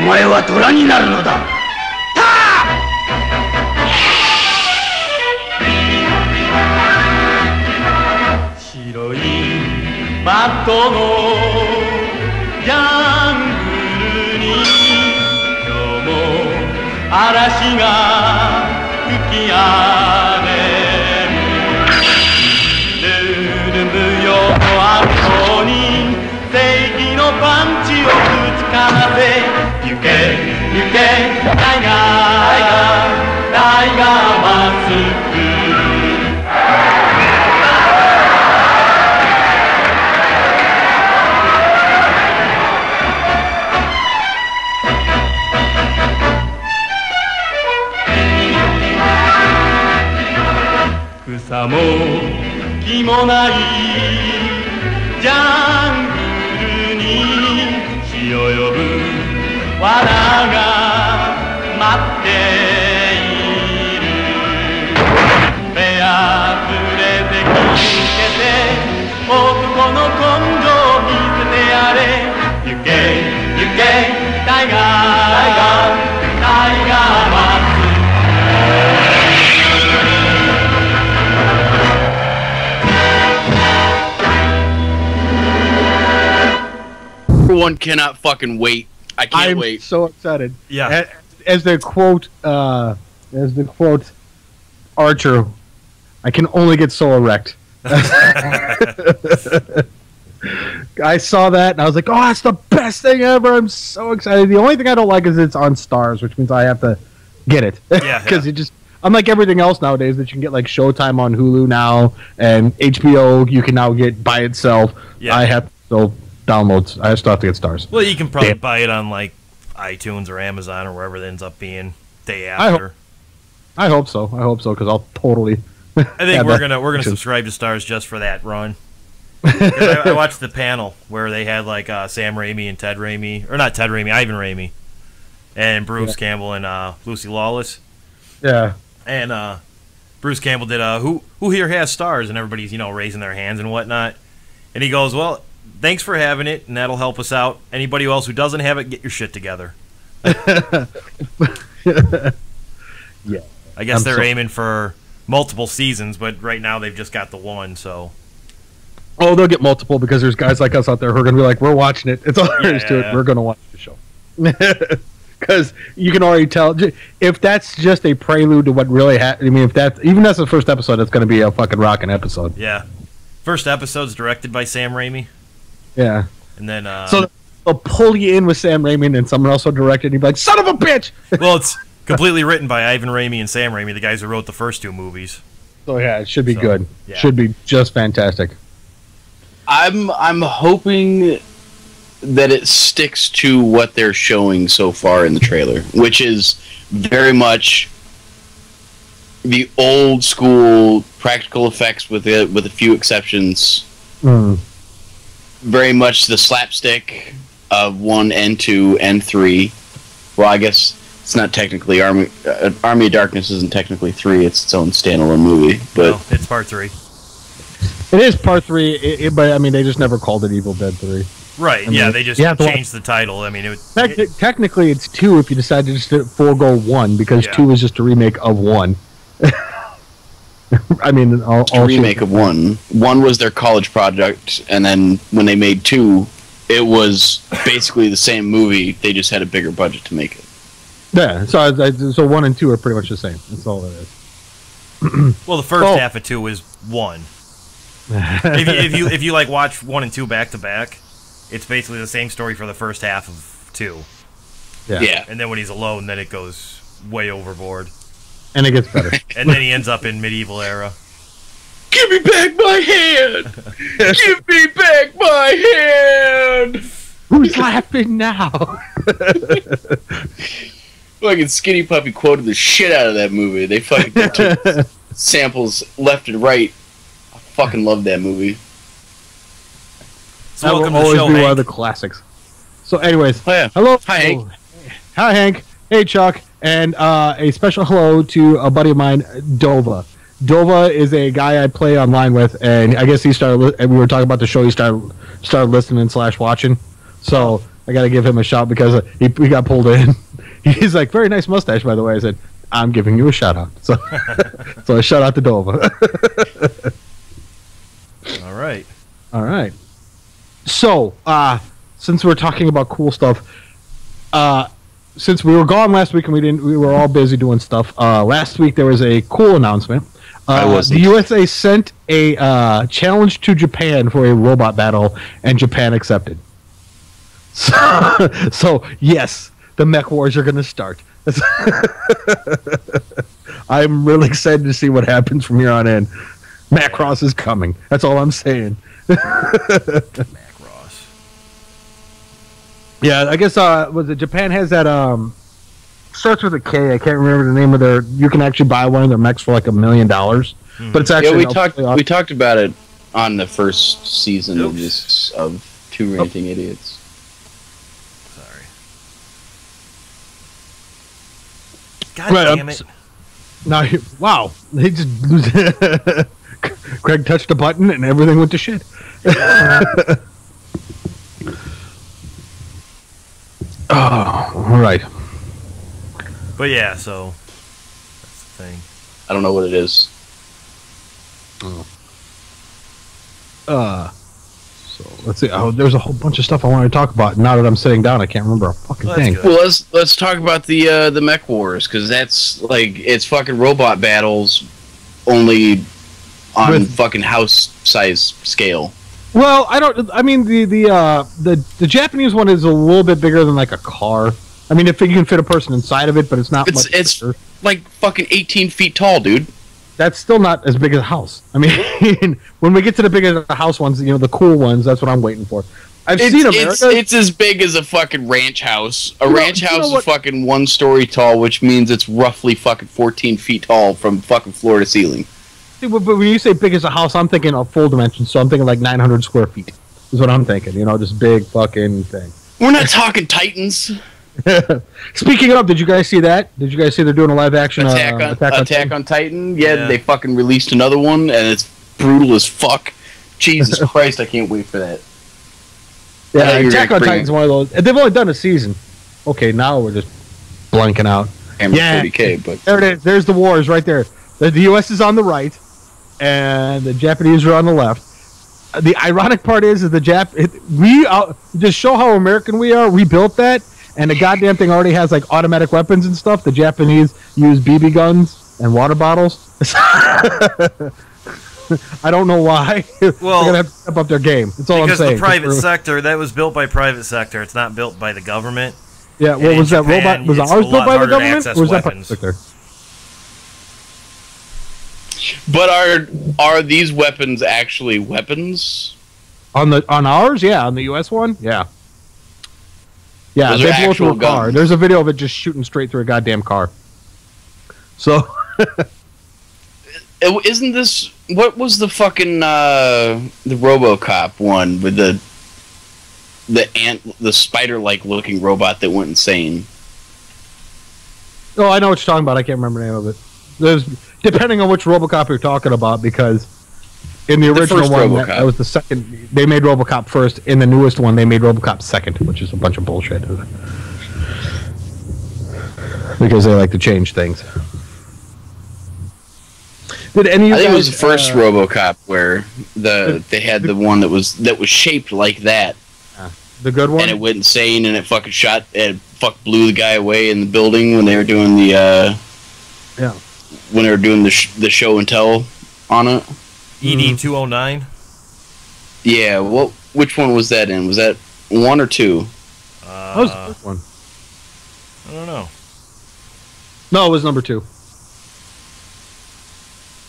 前は虎になるのだ。白いマットのジャングルに今日も嵐が吹き荒れる。ルルブよの後に正義のパンチをぶちかませ行け行けタイガーマスク。草も木もないジャングルに死を呼ぶ罠が待っている。フェアプレゼ気づけて男の根性を見せてやれ。行け行けタイガーマスク。One cannot fucking wait. I can't wait. I'm so excited. Yeah. As the quote, Archer, I can only get so erect. I saw that and I was like, oh, that's the best thing ever. I'm so excited. The only thing I don't like is it's on Stars, which means I have to get it. Because it just, unlike everything else nowadays that you can get like Showtime on Hulu now and HBO you can now get by itself. Yeah. I have to still download. I still have to get Stars. Well, you can probably buy it on like iTunes or Amazon or wherever it ends up being day after. I hope so. Because I'll totally. I think we're gonna subscribe to Stars just for that run. I watched the panel where they had like Sam Raimi and Ted Raimi, or not Ted Raimi, Ivan Raimi, and Bruce Campbell and Lucy Lawless. Yeah. And Bruce Campbell did who here has Stars, and everybody's raising their hands and whatnot. And he goes, well, thanks for having it, and that'll help us out. Anybody else who doesn't have it, get your shit together. Yeah. I guess they're aiming for multiple seasons, but right now they've just got the one, so. Oh, they'll get multiple because there's guys like us out there who are going to be like, we're watching it. It's all there is to it. We're going to watch the show. Because you can already tell, if that's just a prelude to what really happened, I mean, if that, even that's the first episode, it's going to be a fucking rocking episode. Yeah. First episode's directed by Sam Raimi. Yeah. And then, so they'll pull you in with Sam Raimi and then someone else will direct it and you'll be like, son of a bitch! Well, it's completely written by Ivan Raimi and Sam Raimi, the guys who wrote the first two movies. So yeah, it should be good. Yeah. Should be just fantastic. I'm hoping that it sticks to what they're showing so far in the trailer, which is very much the old school practical effects with a few exceptions. Very much the slapstick of 1 and 2 and 3. Well, I guess it's not technically Army of Darkness isn't technically 3. It's its own standalone movie, but no, it's part 3. It is part 3, but I mean, they just never called it Evil Dead 3. Right? I mean, yeah, they just changed the title. I mean, technically it's 2 if you decide to just forego 1 because 2 is just a remake of 1. I mean, a remake of 1. 1 was their college project, and then when they made 2, it was basically the same movie. They just had a bigger budget to make it. Yeah, so 1 and 2 are pretty much the same. That's all it is. Well, the first half of 2 is 1. if you like watch 1 and 2 back to back, it's basically the same story for the first half of 2. Yeah. And then when he's alone, then it goes way overboard. And it gets better. And then he ends up in medieval era. Give me back my hand! Give me back my hand! Who's laughing now? Fucking Skinny Puppy quoted the shit out of that movie. They fucking took samples left and right. I fucking love that movie. So welcome to the show, Hank. One of Hank. the classics. So anyways, hello. Hi, Hank. Hi, Hank. Hey, Chuck. And a special hello to a buddy of mine, Dova. Dova is a guy I play online with, and I guess he started. We were talking about the show. He started listening / watching. So I got to give him a shout because he got pulled in. He's like, very nice mustache, by the way. I said, I'm giving you a shout out. So, so I shout out to Dova. All right. All right. So, since we're talking about cool stuff, since we were gone last week and we were all busy doing stuff. Last week there was a cool announcement. The USA sent a challenge to Japan for a robot battle, and Japan accepted. So yes, the mech wars are going to start. I'm really excited to see what happens from here on in. Macross is coming. That's all I'm saying. Macross. Yeah, I guess was it Japan has that starts with a K. I can't remember the name of their. You can actually buy one of their mechs for like $1 million, but it's actually we talked about it on the first season of Two Ranting Idiots. Sorry. God damn it! Now, wow, they just Craig touched a button and everything went to shit. Oh, all right. But yeah, so that's the thing. I don't know what it is. So let's see. Oh, there's a whole bunch of stuff I wanted to talk about. Now that I'm sitting down, I can't remember a fucking thing. Good. Well, let's talk about the mech wars, because that's like it's fucking robot battles, only on fucking house size scale. Well, I mean the Japanese one is a little bit bigger than like a car. I mean, if you can fit a person inside of it, but it's not. It's like fucking 18 feet tall, dude. That's still not as big as a house. I mean, when we get to the bigger the house ones, the cool ones, that's what I'm waiting for. I've seen America. It's as big as a fucking ranch house. A ranch house is fucking 1 story tall, which means it's roughly fucking 14 feet tall from fucking floor to ceiling. See, but when you say big as a house, I'm thinking of full dimensions, so I'm thinking like 900 square feet is what I'm thinking. Just big fucking thing. We're not talking Titans. Speaking of, did you guys see that? Did you guys see they're doing a live action Attack on Titan? Yeah, they fucking released another one, and it's brutal as fuck. Jesus Christ, I can't wait for that. Yeah, Attack on Titan's one of those. They've only done a season. Okay, now we're just blanking out. Yeah, 40K, but there it is. There's the wars right there. The U.S. is on the right, and the Japanese are on the left. The ironic part is we just show how American we are. We built that. And the goddamn thing already has like automatic weapons and stuff. The Japanese use BB guns and water bottles. I don't know why. Well, they're gonna have to step up their game. That's all I'm saying. Because the private sector, that was built by private sector. It's not built by the government. Yeah, what was that robot? Was ours built by the government, or was that private sector? But are these weapons actually weapons? On ours, yeah. On the U.S. one, yeah. Yeah, they blow through a car. There's a video of it just shooting straight through a goddamn car. So, isn't this what was the fucking the RoboCop one with the spider-like looking robot that went insane? Oh, I know what you're talking about. I can't remember the name of it. There's depending on which RoboCop you're talking about, because in the original one, that was the second. They made RoboCop first. In the newest one, they made RoboCop second, which is a bunch of bullshit. Because they like to change things. Did any of I think it was the first RoboCop where they had the one that was shaped like that. The good one? And it went insane, and it fucking blew the guy away in the building when they were doing the when they were doing the show and tell on it. ED-209? Yeah, which one was that in? Was that 1 or 2? That was the first one. I don't know. No, it was number 2.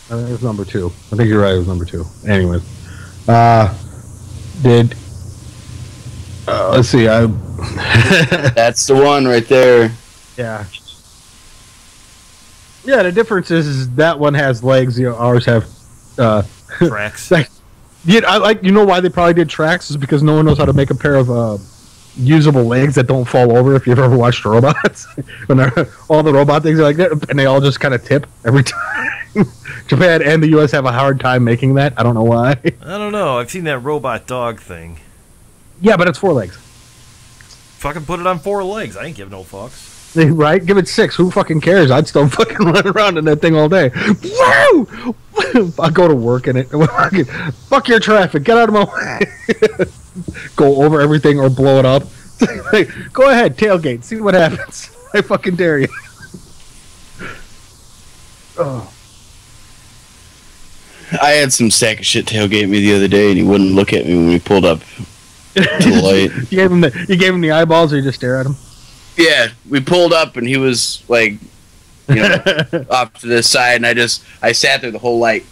I think it was number 2. I think you're right, it was number 2. Anyways. Let's see, That's the one right there. Yeah. Yeah, the difference is that one has legs, ours have tracks. You know why they probably did tracks is because no one knows how to make a pair of usable legs that don't fall over. If you've ever watched robots, when all the robot things are like that, and they all just kind of tip every time. Japan and the U.S. have a hard time making that. I don't know why. I don't know. I've seen that robot dog thing. Yeah, but it's 4 legs. fucking put it on 4 legs. I ain't give no fucks. Right? Give it 6. Who fucking cares? I'd still fucking run around in that thing all day. Woo! I'll go to work in it. Fuck your traffic. Get out of my way. Go over everything or blow it up. Go ahead, tailgate. See what happens. I fucking dare you. Oh. I had some sack of shit tailgate me the other day, and he wouldn't look at me when we pulled up to the light. You gave him the eyeballs, or you just stare at him? Yeah, we pulled up, and he was like, off to the side, and I sat there the whole light.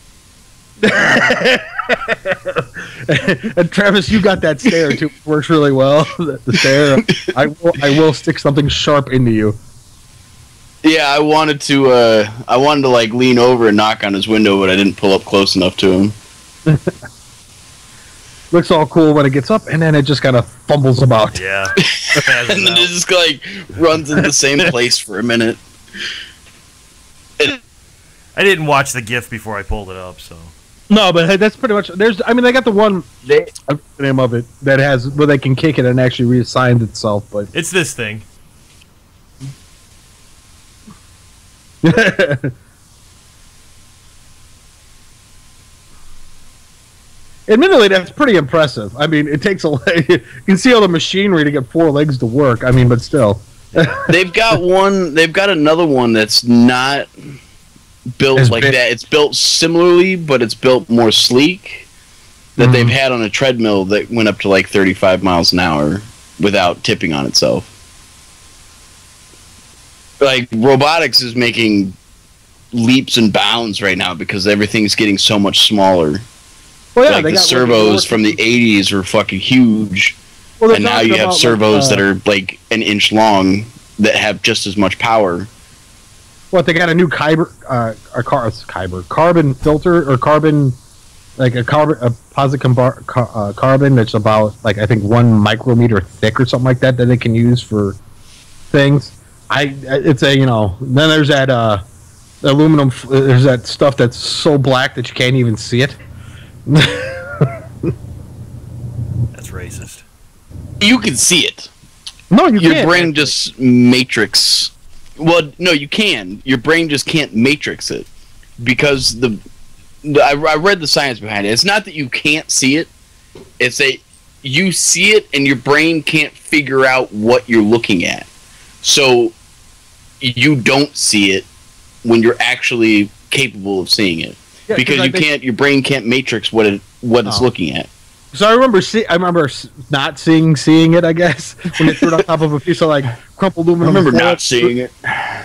And Travis, you got that stare too. It works really well. The stare. I will stick something sharp into you. Yeah, I wanted to like lean over and knock on his window, but I didn't pull up close enough to him. Looks all cool when it gets up, and then it just kind of fumbles about. Yeah. And then it just like runs in the same place for a minute. I didn't watch the GIF before I pulled it up, so. No, but that's pretty much. They got the one. The name of it that has where they can kick it and actually reassigns itself, but it's this thing. Admittedly, that's pretty impressive. I mean, it takes you can see all the machinery to get 4 legs to work. I mean, but still. They've got another one that's not built As like big. that. It's built similarly, but it's built more sleek. That they've had on a treadmill that went up to like 35 miles an hour without tipping on itself. Like, robotics is making leaps and bounds right now because everything's getting so much smaller. Well, yeah, like the servos from the 80s were fucking huge, and now you have servos that are like an inch long that have just as much power. What, they got a new carbon filter or carbon, like a positive carbon that's about like I think 1 micrometer thick or something like that they can use for things. It's a then there's that aluminum. There's that stuff that's so black that you can't even see it. That's racist. You can see it. No, you Your can't. brain just matrix. Well, no, you can. Your brain just can't matrix it because I read the science behind it. It's not that you can't see it. It's that you see it and your brain can't figure out what you're looking at. So you don't see it when you're actually capable of seeing it. Yeah, because your brain can't matrix what it's looking at. So I remember not seeing it, I guess, when they threw it on top of a piece of like crumpled aluminum. I remember not seeing it. I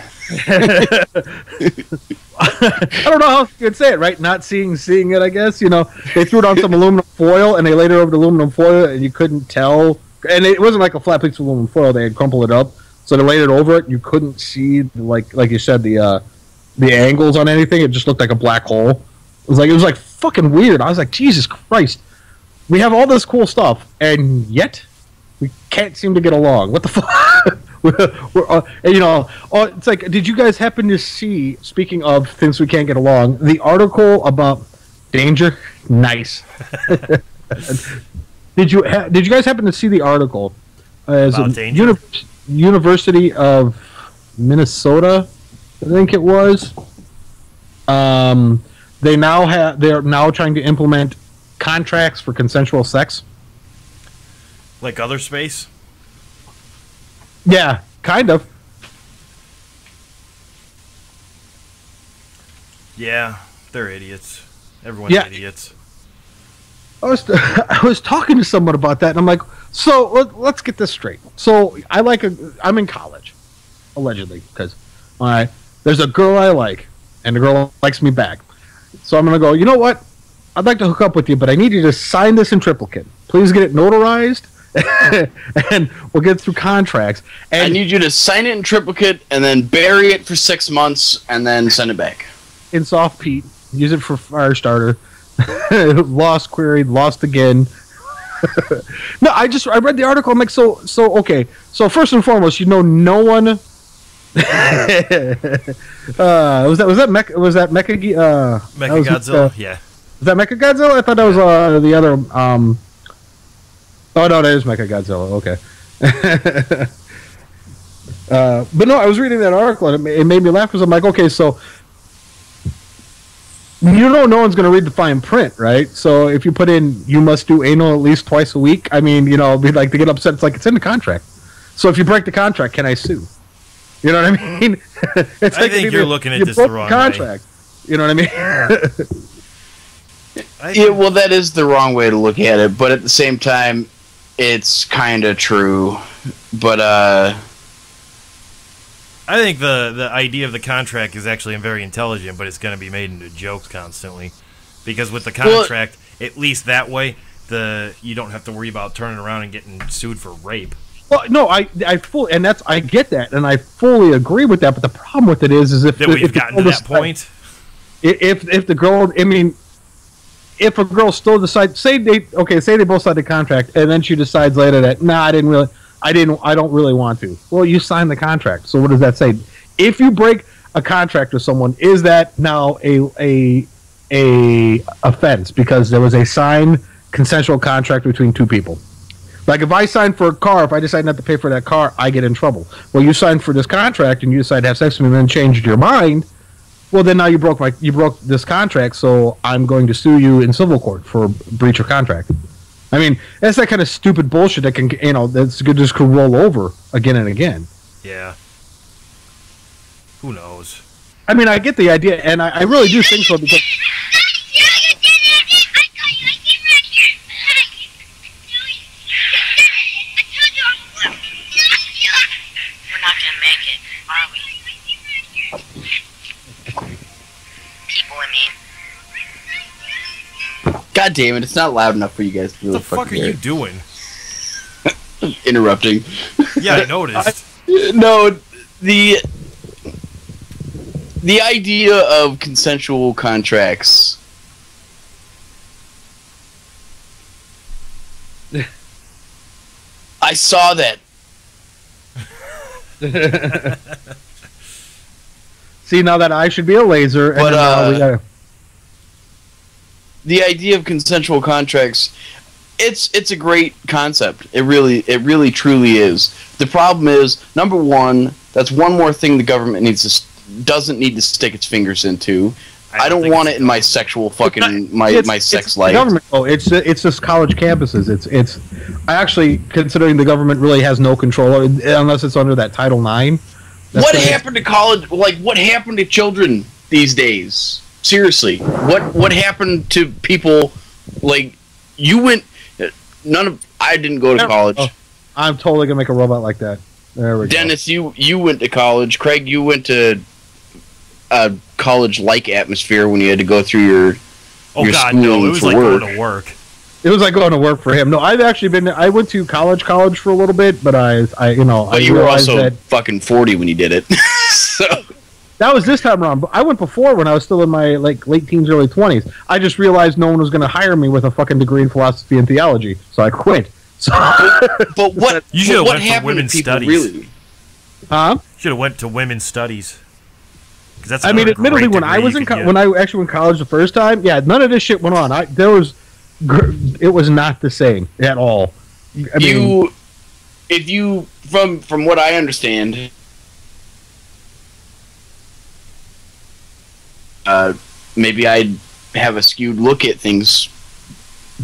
don't know how you could say it, right? Not seeing it, I guess. They threw it on some aluminum foil and they laid it over the aluminum foil and you couldn't tell. And it wasn't like a flat piece of aluminum foil. They had crumpled it up. So they laid it over it. You couldn't see, like you said, the angles on anything. It just looked like a black hole. It was like fucking weird. I was like, Jesus Christ. We have all this cool stuff, and yet we can't seem to get along. What the fuck? It's like, did you guys happen to see, speaking of things we can't get along, the article about danger? Nice. Did you guys happen to see the article? About danger? University of Minnesota, I think it was. They're now trying to implement contracts for consensual sex. Like other space? Yeah, kind of. Yeah, they're idiots. Everyone's idiots. I was talking to someone about that, and I'm like, so let's get this straight. So I'm in college, allegedly, because there's a girl I like, and the girl likes me back. So I'm gonna go, you know what? I'd like to hook up with you, but I need you to sign this in triplicate. Please get it notarized, and we'll get through contracts. And I need you to sign it in triplicate and then bury it for 6 months and then send it back. In soft peat, use it for fire starter. Lost, queried, lost again. No, I read the article. I'm like, so okay. So first and foremost, no one. Was that Mechagodzilla? Yeah. Was that Mechagodzilla? I thought that was the other. Oh no, that is Mechagodzilla. Okay. But no, I was reading that article and it made me laugh because I'm like, okay, so no one's going to read the fine print, right? So if you put in, you must do anal at least twice a week, I mean, be like to get upset. It's like it's in the contract. So if you break the contract, can I sue? You know what I mean? It's I think you're looking at this the wrong contract. Way. You know what I mean? Yeah, well, that is the wrong way to look at it, but at the same time, it's kind of true. But I think the idea of the contract is actually very intelligent, but it's going to be made into jokes constantly. Because with the contract, at least that way, you don't have to worry about turning around and getting sued for rape. Well, no, I fully, and I get that, and I fully agree with that. But the problem with it is if we've gotten to that point. If the girl, I mean, if a girl still decides, say they both signed the contract, and then she decides later that I don't really want to. Well, you signed the contract, so what does that say? If you break a contract with someone, is that now a offense because there was a signed consensual contract between two people? Like if I sign for a car, if I decide not to pay for that car, I get in trouble. Well, you signed for this contract and you decide to have sex with me and then changed your mind. Well, then now you broke this contract, so I'm going to sue you in civil court for breach of contract. I mean, that's that kind of stupid bullshit that can, that's just could roll over again and again. Yeah. Who knows? I mean, I get the idea, and I really do think so because. God damn it, it's not loud enough for you guys to really fuck are you doing? Interrupting. Yeah, I noticed. No, the idea of consensual contracts. I saw that. See, now that I should be a laser, and but the idea of consensual contracts, it's a great concept. It really truly is. The problem is, number one, that's one more thing the government doesn't need to stick its fingers into. I don't want it in my sexual fucking my sex life. Government. Oh, it's just college campuses. It's I actually considering the government really has no control unless it's under that Title IX. What happened to college? Like, what happened to children these days? Seriously, what happened to people? Like, you went. I didn't go to college. Oh, I'm totally gonna make a robot like that. There we go. Dennis, you went to college. Craig, you went to a college-like atmosphere when you had to go through your. Oh God, no! It was like going to work. It was like going to work for him. No, I've actually been. I went to college for a little bit, but But you were also fucking 40 when you did it. So that was this time around. I went before when I was still in my late teens, early 20s. I just realized no one was going to hire me with a fucking degree in philosophy and theology, so I quit. So, but what you should have went to women's studies? Really? Huh? Should have went to women's studies. That's admittedly, when I was when I actually went to college the first time, yeah, none of this shit went on. It was not the same at all. If you from what I understand, maybe I'd have a skewed look at things,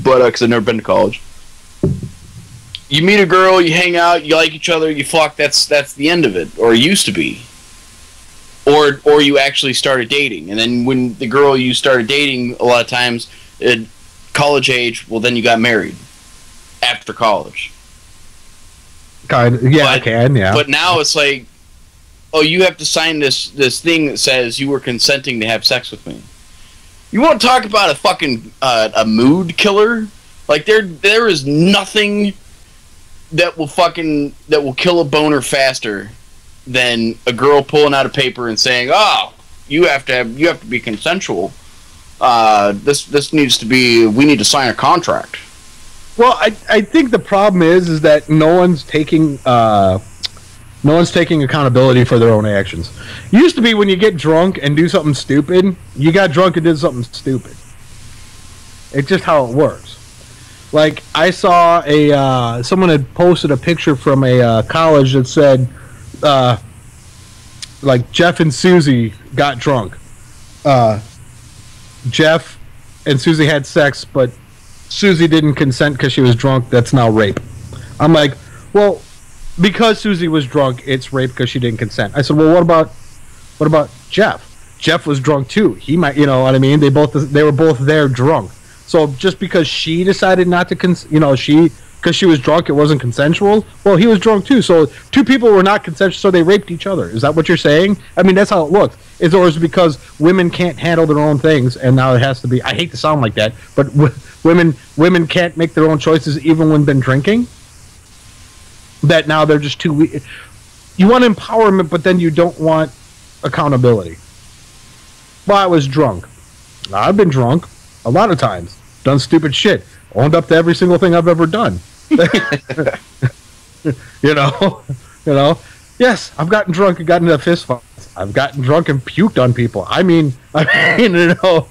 but because I've never been to college. You meet a girl, you hang out, you like each other, you fuck. That's the end of it, or it used to be. Or you actually started dating, and then when the girl you started dating, a lot of times, at college age, well, then you got married after college. Yeah. But now it's like, oh, you have to sign this thing that says you were consenting to have sex with me. You want to talk about a fucking a mood killer? Like there is nothing that will kill a boner faster than a girl pulling out a paper and saying, "Oh, you have to be consensual. This needs to be. We need to sign a contract." Well, I think the problem is that no one's taking accountability for their own actions. It used to be when you get drunk and do something stupid, you got drunk and did something stupid. It's just how it works. Like, I saw someone had posted a picture from a college that said, like, Jeff and Susie got drunk. Jeff and Susie had sex, but Susie didn't consent because she was drunk. That's now rape. I'm like, well, because Susie was drunk, it's rape because she didn't consent. I said, well, what about Jeff? Jeff was drunk too. He might, you know what I mean? They were both there drunk. So just because she decided not to, because she was drunk, it wasn't consensual. Well, he was drunk too. So two people were not consensual, so they raped each other. Is that what you're saying? I mean, that's how it looks. It's always because women can't handle their own things, and now it has to be. I hate to sound like that, but women can't make their own choices even when been drinking. That now they're just too weak. You want empowerment, but then you don't want accountability. Well, I was drunk. I've been drunk a lot of times. Done stupid shit. Owned up to every single thing I've ever done. You know. Yes, I've gotten drunk and gotten into fist fights. I've gotten drunk and puked on people. I mean, you know.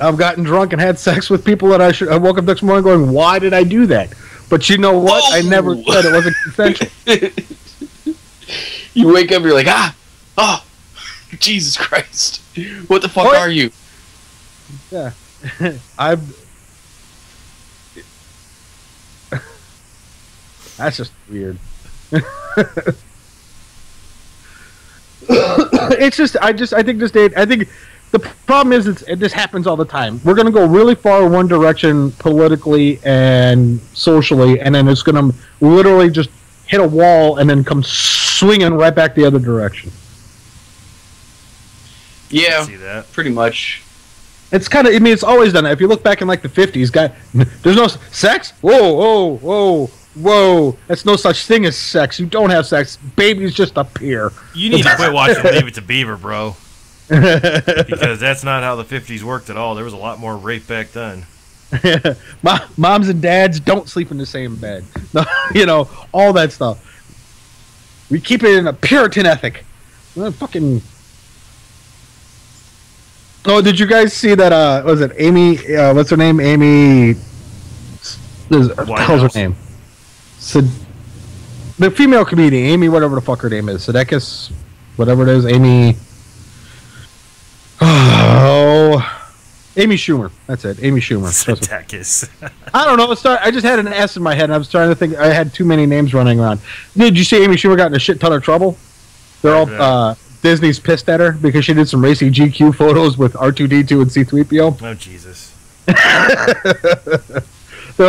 I've gotten drunk and had sex with people that I woke up next morning going, why did I do that? But you know what? I never said it wasn't consensual. You wake up, you're like, oh, Jesus Christ. What the fuck are you? Yeah. That's just weird. It's just, I think the problem is this happens all the time. We're going to go really far one direction politically and socially, and then it's going to literally just hit a wall and then come swinging right back the other direction. Yeah, see that. Pretty much. It's kind of, I mean, it's always done that. If you look back in like the 50s, there's no sex? Whoa. That's no such thing as sex. You don't have sex. Babies just appear. You need to quit watching Leave It to Beaver, bro. Because that's not how the 50s worked at all. There was a lot more rape back then. Moms and dads don't sleep in the same bed. You know, all that stuff. We keep it in a Puritan ethic. Fucking... Oh, did you guys see that, was it Amy, what's her name? Amy... What the hell's her name? The female comedian, Amy, whatever the fuck her name is. Sudeikis, whatever it is, Amy... Oh, Amy Schumer. That's it. Amy Schumer. Sudeikis. I don't know. I just had an S in my head, and I was trying to think. I had too many names running around. Did you see Amy Schumer got in a shit ton of trouble? They're all Disney's pissed at her because she did some racy GQ photos with R2D2 and C-3PO. Oh Jesus! They're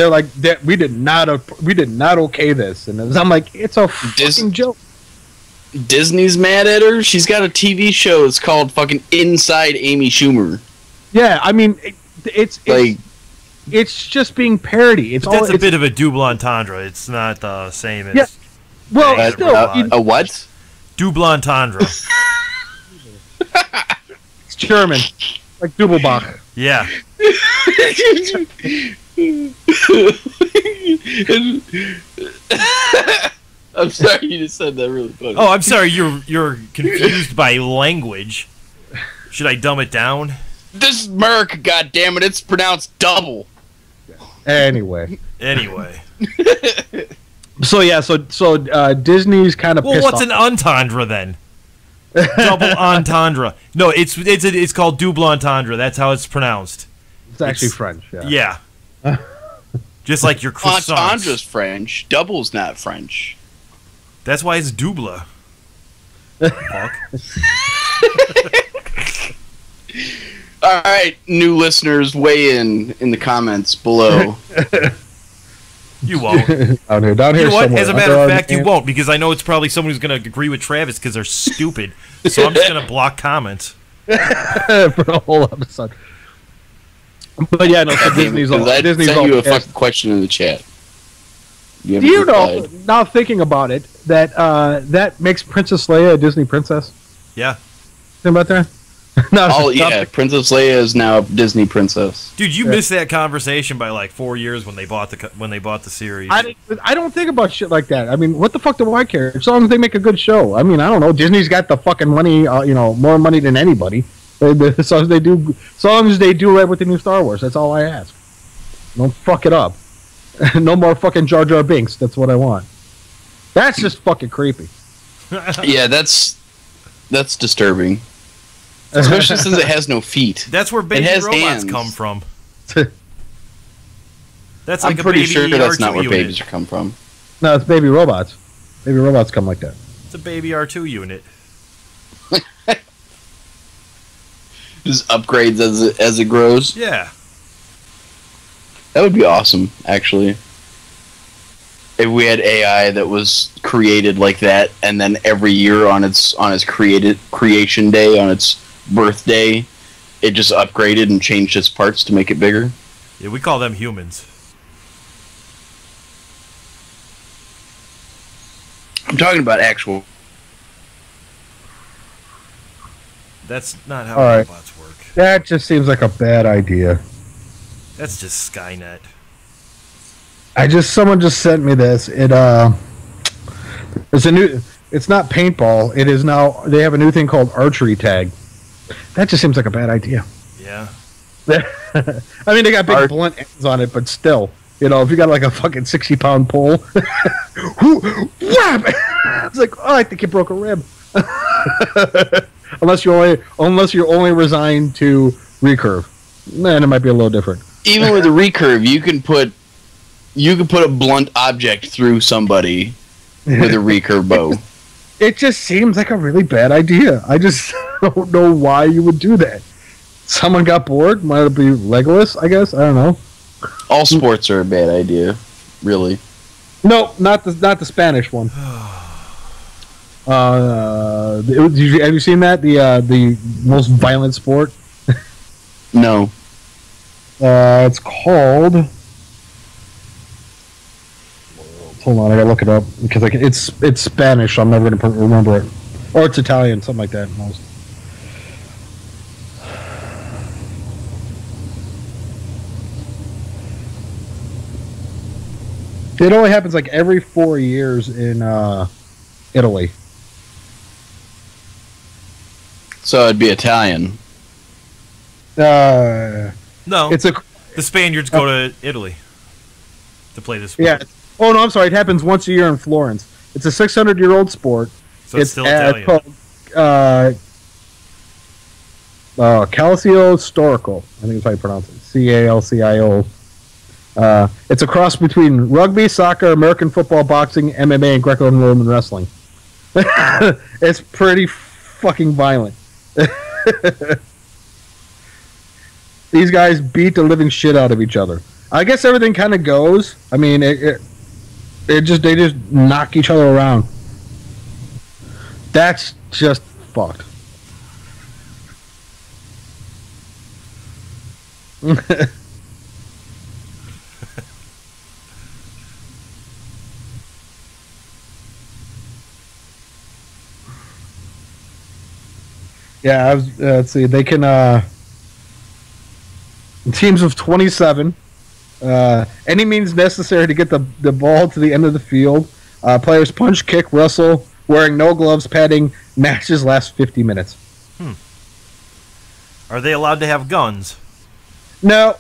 like we did not okay this, and I'm like, it's a fucking joke. Disney's mad at her. She's got a TV show. It's called fucking Inside Amy Schumer. Yeah, I mean, it's just being parody. That's a bit of a double entendre. It's not the same as. Yeah. Well, still, a what? Double entendre. It's German, like Doubelbach. Yeah. I'm sorry, you just said that really funny. Oh, I'm sorry, you're confused by language. Should I dumb it down? This is Merc, goddammit, it's pronounced double. Anyway. So Disney's kind of well, what's an entendre then? Double entendre. No, it's called double entendre. That's how it's pronounced. It's actually French. Yeah. Just like your croissants. Entendre's French. Double's not French. That's why it's double. Fuck. All right, new listeners, weigh in the comments below. You won't. down here. You know what? Somewhere. As a matter of fact, you won't, because I know it's probably someone who's going to agree with Travis because they're stupid. So I'm just going to block comments for the whole episode. But yeah, no. So Disney's all. I Disney's sent all you a fucking question in the chat. Do you know? Now thinking about it, that makes Princess Leia a Disney princess. Yeah. Think about that. Princess Leia is now a Disney princess. Dude, you missed that conversation by like 4 years when they bought the series. I don't think about shit like that. I mean, what the fuck do I care? As long as they make a good show. I mean, I don't know. Disney's got the fucking money. More money than anybody. As long as they do right with the new Star Wars, that's all I ask. Don't fuck it up. No more fucking Jar Jar Binks. That's what I want. That's just fucking creepy. Yeah, that's disturbing. Especially since it has no feet. That's where baby robots hands. come from. That's I'm like pretty a baby sure that's not where R2 babies unit. come from. No, it's baby robots. Baby robots come like that. It's a baby R2 unit. Just upgrades as it grows. Yeah. That would be awesome, actually. If we had AI that was created like that, and then every year on its creation day, on its birthday, it just upgraded and changed its parts to make it bigger. Yeah, we call them humans. I'm talking about actual. That's not how All right. robots work. That just seems like a bad idea. That's just Skynet. Someone just sent me this. It's not paintball. It is now, they have a new thing called archery tag. That just seems like a bad idea. Yeah. I mean, they got big blunt ends on it, but still, if you got like a fucking 60-pound pole, whap! It's like, oh, I think you broke a rib. unless you're only resigned to recurve, then it might be a little different. Even with a recurve, you can put a blunt object through somebody with a recurve bow. It just seems like a really bad idea. I just don't know why you would do that. Someone got bored. Might it be Legolas, I guess? I don't know. All sports are a bad idea, really. No, not the Spanish one. Have you seen that? The most violent sport? No. It's called... Hold on, I gotta look it up because it's Spanish. So I'm never gonna remember it, or it's Italian, something like that. Most. It only happens like every 4 years in Italy. So it'd be Italian. No, the Spaniards go to Italy to play this sport. Yeah. Oh no, I'm sorry. It happens once a year in Florence. It's a 600-year-old sport. So it's still Italian. It's called Calcio Storico. I think that's how you pronounce it. Calcio. It's a cross between rugby, soccer, American football, boxing, MMA, and Greco-Roman wrestling. It's pretty fucking violent. These guys beat the living shit out of each other. I guess everything kind of goes. I mean, they just knock each other around. That's just fucked. Yeah, let's see. They can teams of 27. Any means necessary to get the ball to the end of the field. Players punch, kick, wrestle, wearing no gloves, padding. Matches last 50 minutes. Are they allowed to have guns? No.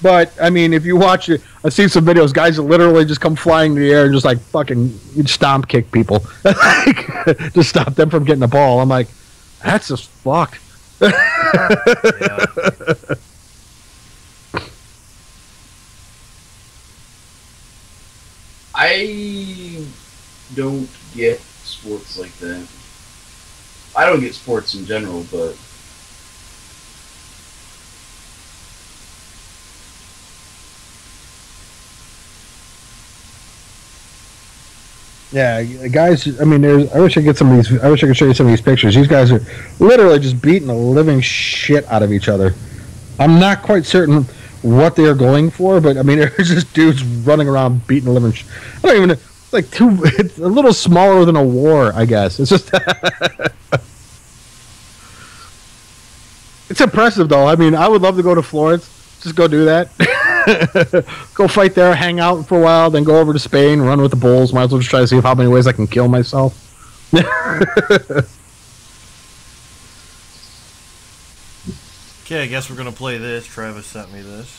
But, I mean, if you watch it, I've seen some videos, guys that literally just come flying in the air and just, like, fucking stomp kick people. Just stop them from getting the ball. I'm like, that's just fucked. Yeah. I don't get sports like that. I don't get sports in general, but... Yeah, guys. I mean, I wish I could get some of these. I wish I could show you some of these pictures. These guys are literally just beating the living shit out of each other. I'm not quite certain what they're going for, but I mean, there's just dudes running around beating the living. I don't even. It's like it's a little smaller than a war, I guess. It's just. It's impressive, though. I mean, I would love to go to Florence. Just go do that. Go fight there, hang out for a while, then go over to Spain, run with the bulls. Might as well just try to see how many ways I can kill myself. Okay, I guess we're gonna play this. Travis sent me this.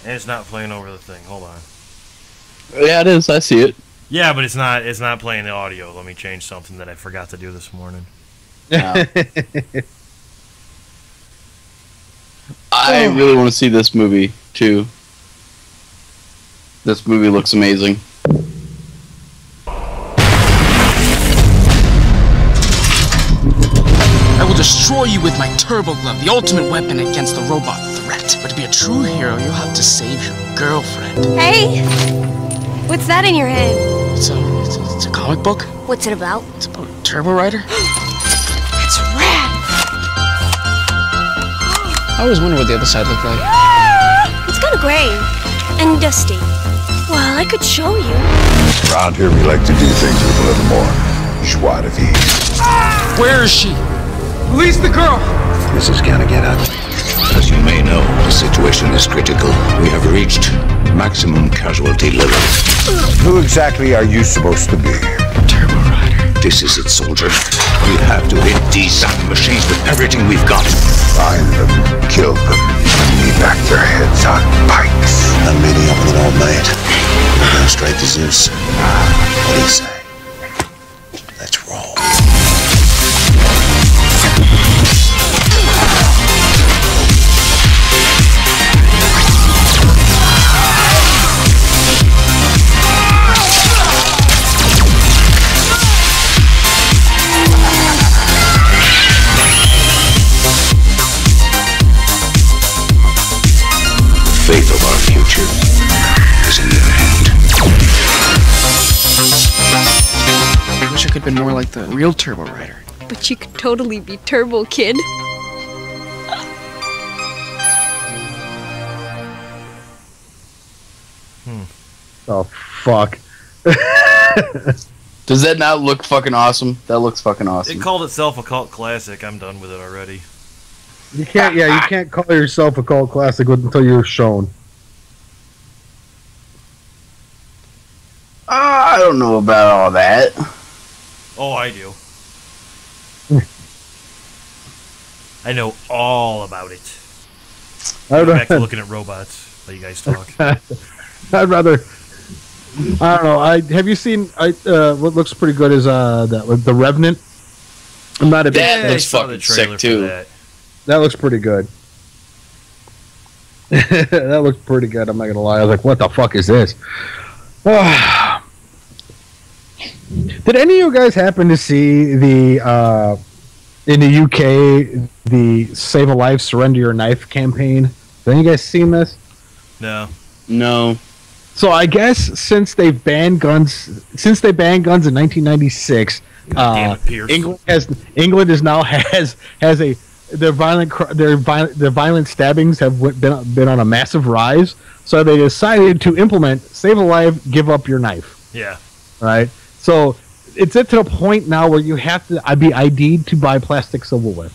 And it's not playing over the thing. Hold on. Yeah, it is. I see it. Yeah, but it's not playing the audio. Let me change something that I forgot to do this morning. No. I really want to see this movie too. This movie looks amazing. I will destroy you with my turbo glove, the ultimate weapon against the robot threat. But to be a true hero, you'll have to save your girlfriend. Hey! What's that in your hand? It's a comic book. What's it about? It's about Turbo Rider. It's rad! I always wonder what the other side looked like. It's kind of gray and dusty. Well, I could show you. Around here, we like to do things with a little more joie de vivre. Where is she? Release the girl! This is gonna get ugly. As you may know, the situation is critical. We have reached maximum casualty level. Who exactly are you supposed to be? Turbo Rider. This is it, soldier. We have to hit these zombie machines with everything we've got. Find them, kill them, and we back their heads on pikes. I'm meeting up with an old mate. We're gonna strike to Zeus. What do you say? Let's roll. Fate of our future is in your hand. I wish I could have been more like the real Turbo Rider. But you could totally be Turbo Kid. Oh, fuck. Does that not look fucking awesome? That looks fucking awesome. It called itself a cult classic. I'm done with it already. You can't call yourself a cult classic until you're shown. I don't know about all that. Oh, I do. I know all about it. I Go back to looking at robots. Let you guys talk. I'd rather. I don't know. Have you seen? What looks pretty good is the Revenant. I'm not a big. That I looks saw the fucking trailer sick for too. that. That looks pretty good. That looks pretty good. I'm not gonna lie. I was like, "What the fuck is this?" Did any of you guys happen to see the in the UK the Save a Life, Surrender Your Knife campaign? Have any of you guys seen this? No. No. So I guess since they banned guns in 1996, Damn it, Pierce. England is now has their violent stabbings have been on a massive rise. So they decided to implement Save a Life, Give Up Your Knife. Yeah. Right. So it's at to the point now where you have to be ID'd to buy plastic silverware.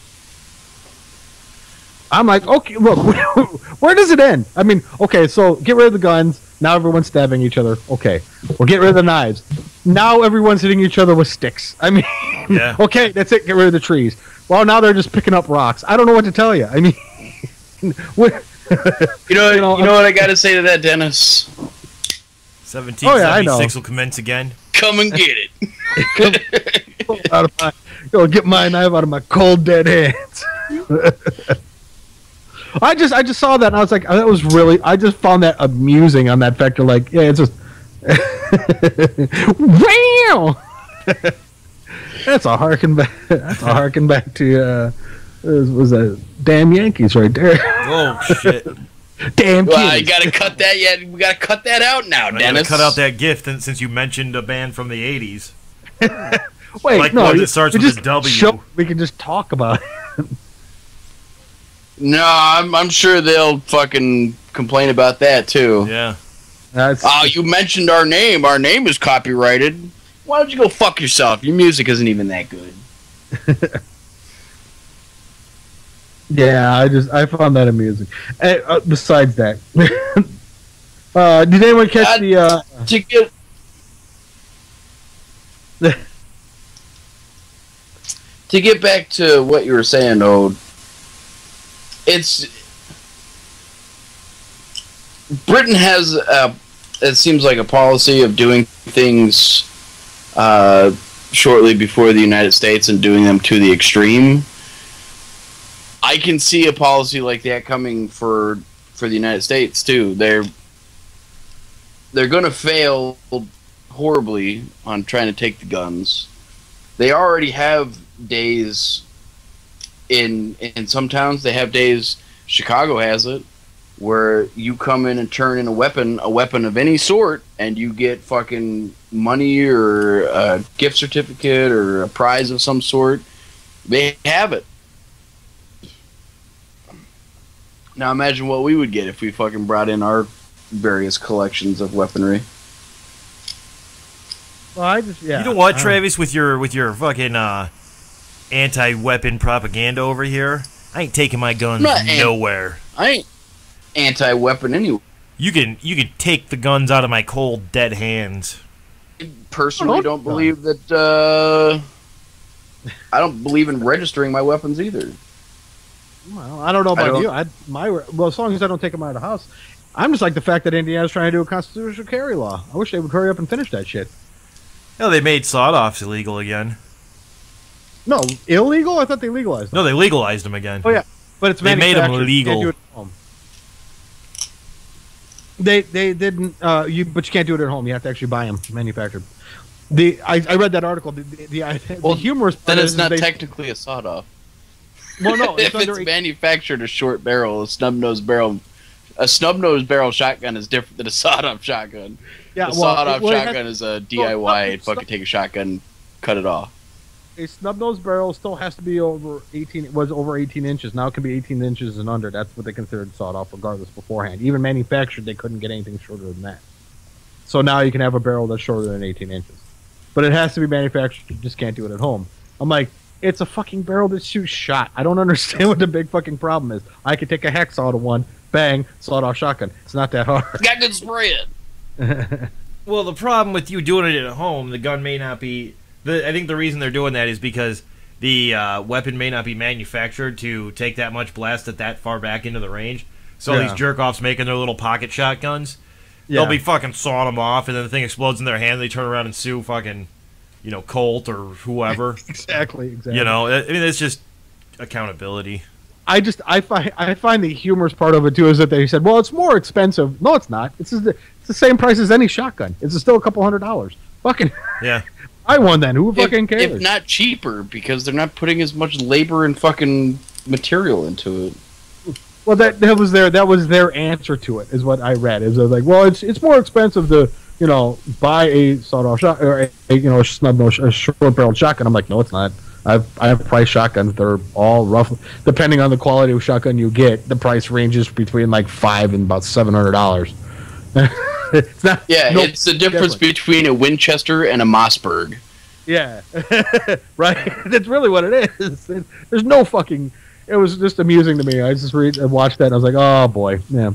I'm like, okay, look, where does it end? I mean, okay, so get rid of the guns. Now everyone's stabbing each other. Okay, we'll get rid of the knives. Now everyone's hitting each other with sticks. I mean, Yeah. Okay, that's it. Get rid of the trees. Well, now they're just picking up rocks. I don't know what to tell you. I mean, You know what I gotta say to that, Dennis? 1776 will commence again. Come and get it. Get my knife out of my cold dead hands. I just saw that and I was like, that was really. I just found that amusing on that factor. Like, yeah, it's just. Wow. That's a harken back. That's a harken back to. Was that damn Yankees right there? Oh shit! Damn. Well, you gotta cut that. Yeah, we gotta cut that out now, I gotta Dennis. cut out that gift since you mentioned a band from the 80s. Wait, Like no, one that starts with a W. We can just talk about it. No, I'm sure they'll fucking complain about that too. Yeah. Oh, you mentioned our name. Our name is copyrighted. Why don't you go fuck yourself? Your music isn't even that good. Yeah, I found that amusing. Besides that, did anyone catch the? to get back to what you were saying, Ode, Britain has it seems like a policy of doing things shortly before the United States and doing them to the extreme. I can see a policy like that coming for the United States too. They're going to fail horribly on trying to take the guns. They already have days in some towns. They have days. Chicago has it, where you come in and turn in a weapon of any sort, and you get fucking money or a gift certificate or a prize of some sort. They have it. Now imagine what we would get if we fucking brought in our various collections of weaponry. Well, You know what, Travis, with your fucking anti-weapon propaganda over here, I ain't taking my guns nowhere. I ain't anti-weapon anyway. You can take the guns out of my cold, dead hands. I personally don't believe that. I don't believe in registering my weapons either. Well, I don't know about you. Well, as long as I don't take them out of the house, I'm just like the fact that Indiana's trying to do a constitutional carry law. I wish they would hurry up and finish that shit. No, they made sawed-offs illegal again. No, illegal? I thought they legalized them. No, they legalized them again. Oh yeah, but it's they made them legal. You can't do it at home. They didn't. But you can't do it at home. You have to actually buy them manufactured. I read that article. The humorous part then it's is not technically a sawed-off. Well, no, if it's manufactured a short barrel, a snub-nosed barrel shotgun is different than a sawed-off shotgun. Yeah, a sawed-off shotgun is a DIY. Fucking take a shotgun, cut it off. A snub-nosed barrel still has to be over 18. Was over 18 inches. Now it can be 18 inches and under. That's what they considered sawed-off, regardless beforehand. Even manufactured, they couldn't get anything shorter than that. So now you can have a barrel that's shorter than 18 inches, but it has to be manufactured. You just can't do it at home. I'm like, it's a fucking barrel that shoots shot. I don't understand what the big fucking problem is. I could take a hacksaw to one, bang, sawed-off shotgun. It's not that hard. Got good spray it. Well, the problem with you doing it at home, the gun may not be... I think the reason they're doing that is because the weapon may not be manufactured to take that much blast at that far back into the range. So these jerk-offs making their little pocket shotguns, they'll be fucking sawing them off, and then the thing explodes in their hand, they turn around and sue fucking... Colt or whoever. Exactly. I mean, it's just accountability. I find the humorous part of it too is that they said, well, it's more expensive. No, it's not. It's the same price as any shotgun. It's still a couple $100. Fucking yeah. I won then. Who fucking cares? If not cheaper, because they're not putting as much labor and fucking material into it. Well, that was their answer to it, is what I read. Is like, well, it's more expensive to buy a sawed-off shot or a short-barreled shotgun. I'm like, no, it's not. I have price shotguns. They're all rough. Depending on the quality of shotgun you get, the price ranges between like $500 and about $700. It's not. Yeah, it's the difference between a Winchester and a Mossberg. Yeah, right. That's really what it is. There's no fucking. It was just amusing to me. I just watched that and I was like, oh boy, yeah.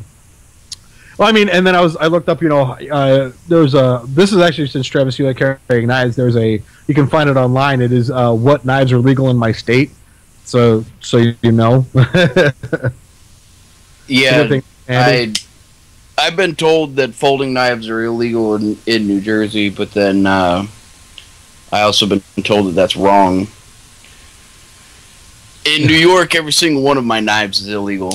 Well, I mean, and then I looked up, there's this is actually, since Travis, you like carrying knives, you can find it online. It is what knives are legal in my state. So you know. Yeah, I've been told that folding knives are illegal in New Jersey, but then I also been told that that's wrong. In New York, every single one of my knives is illegal.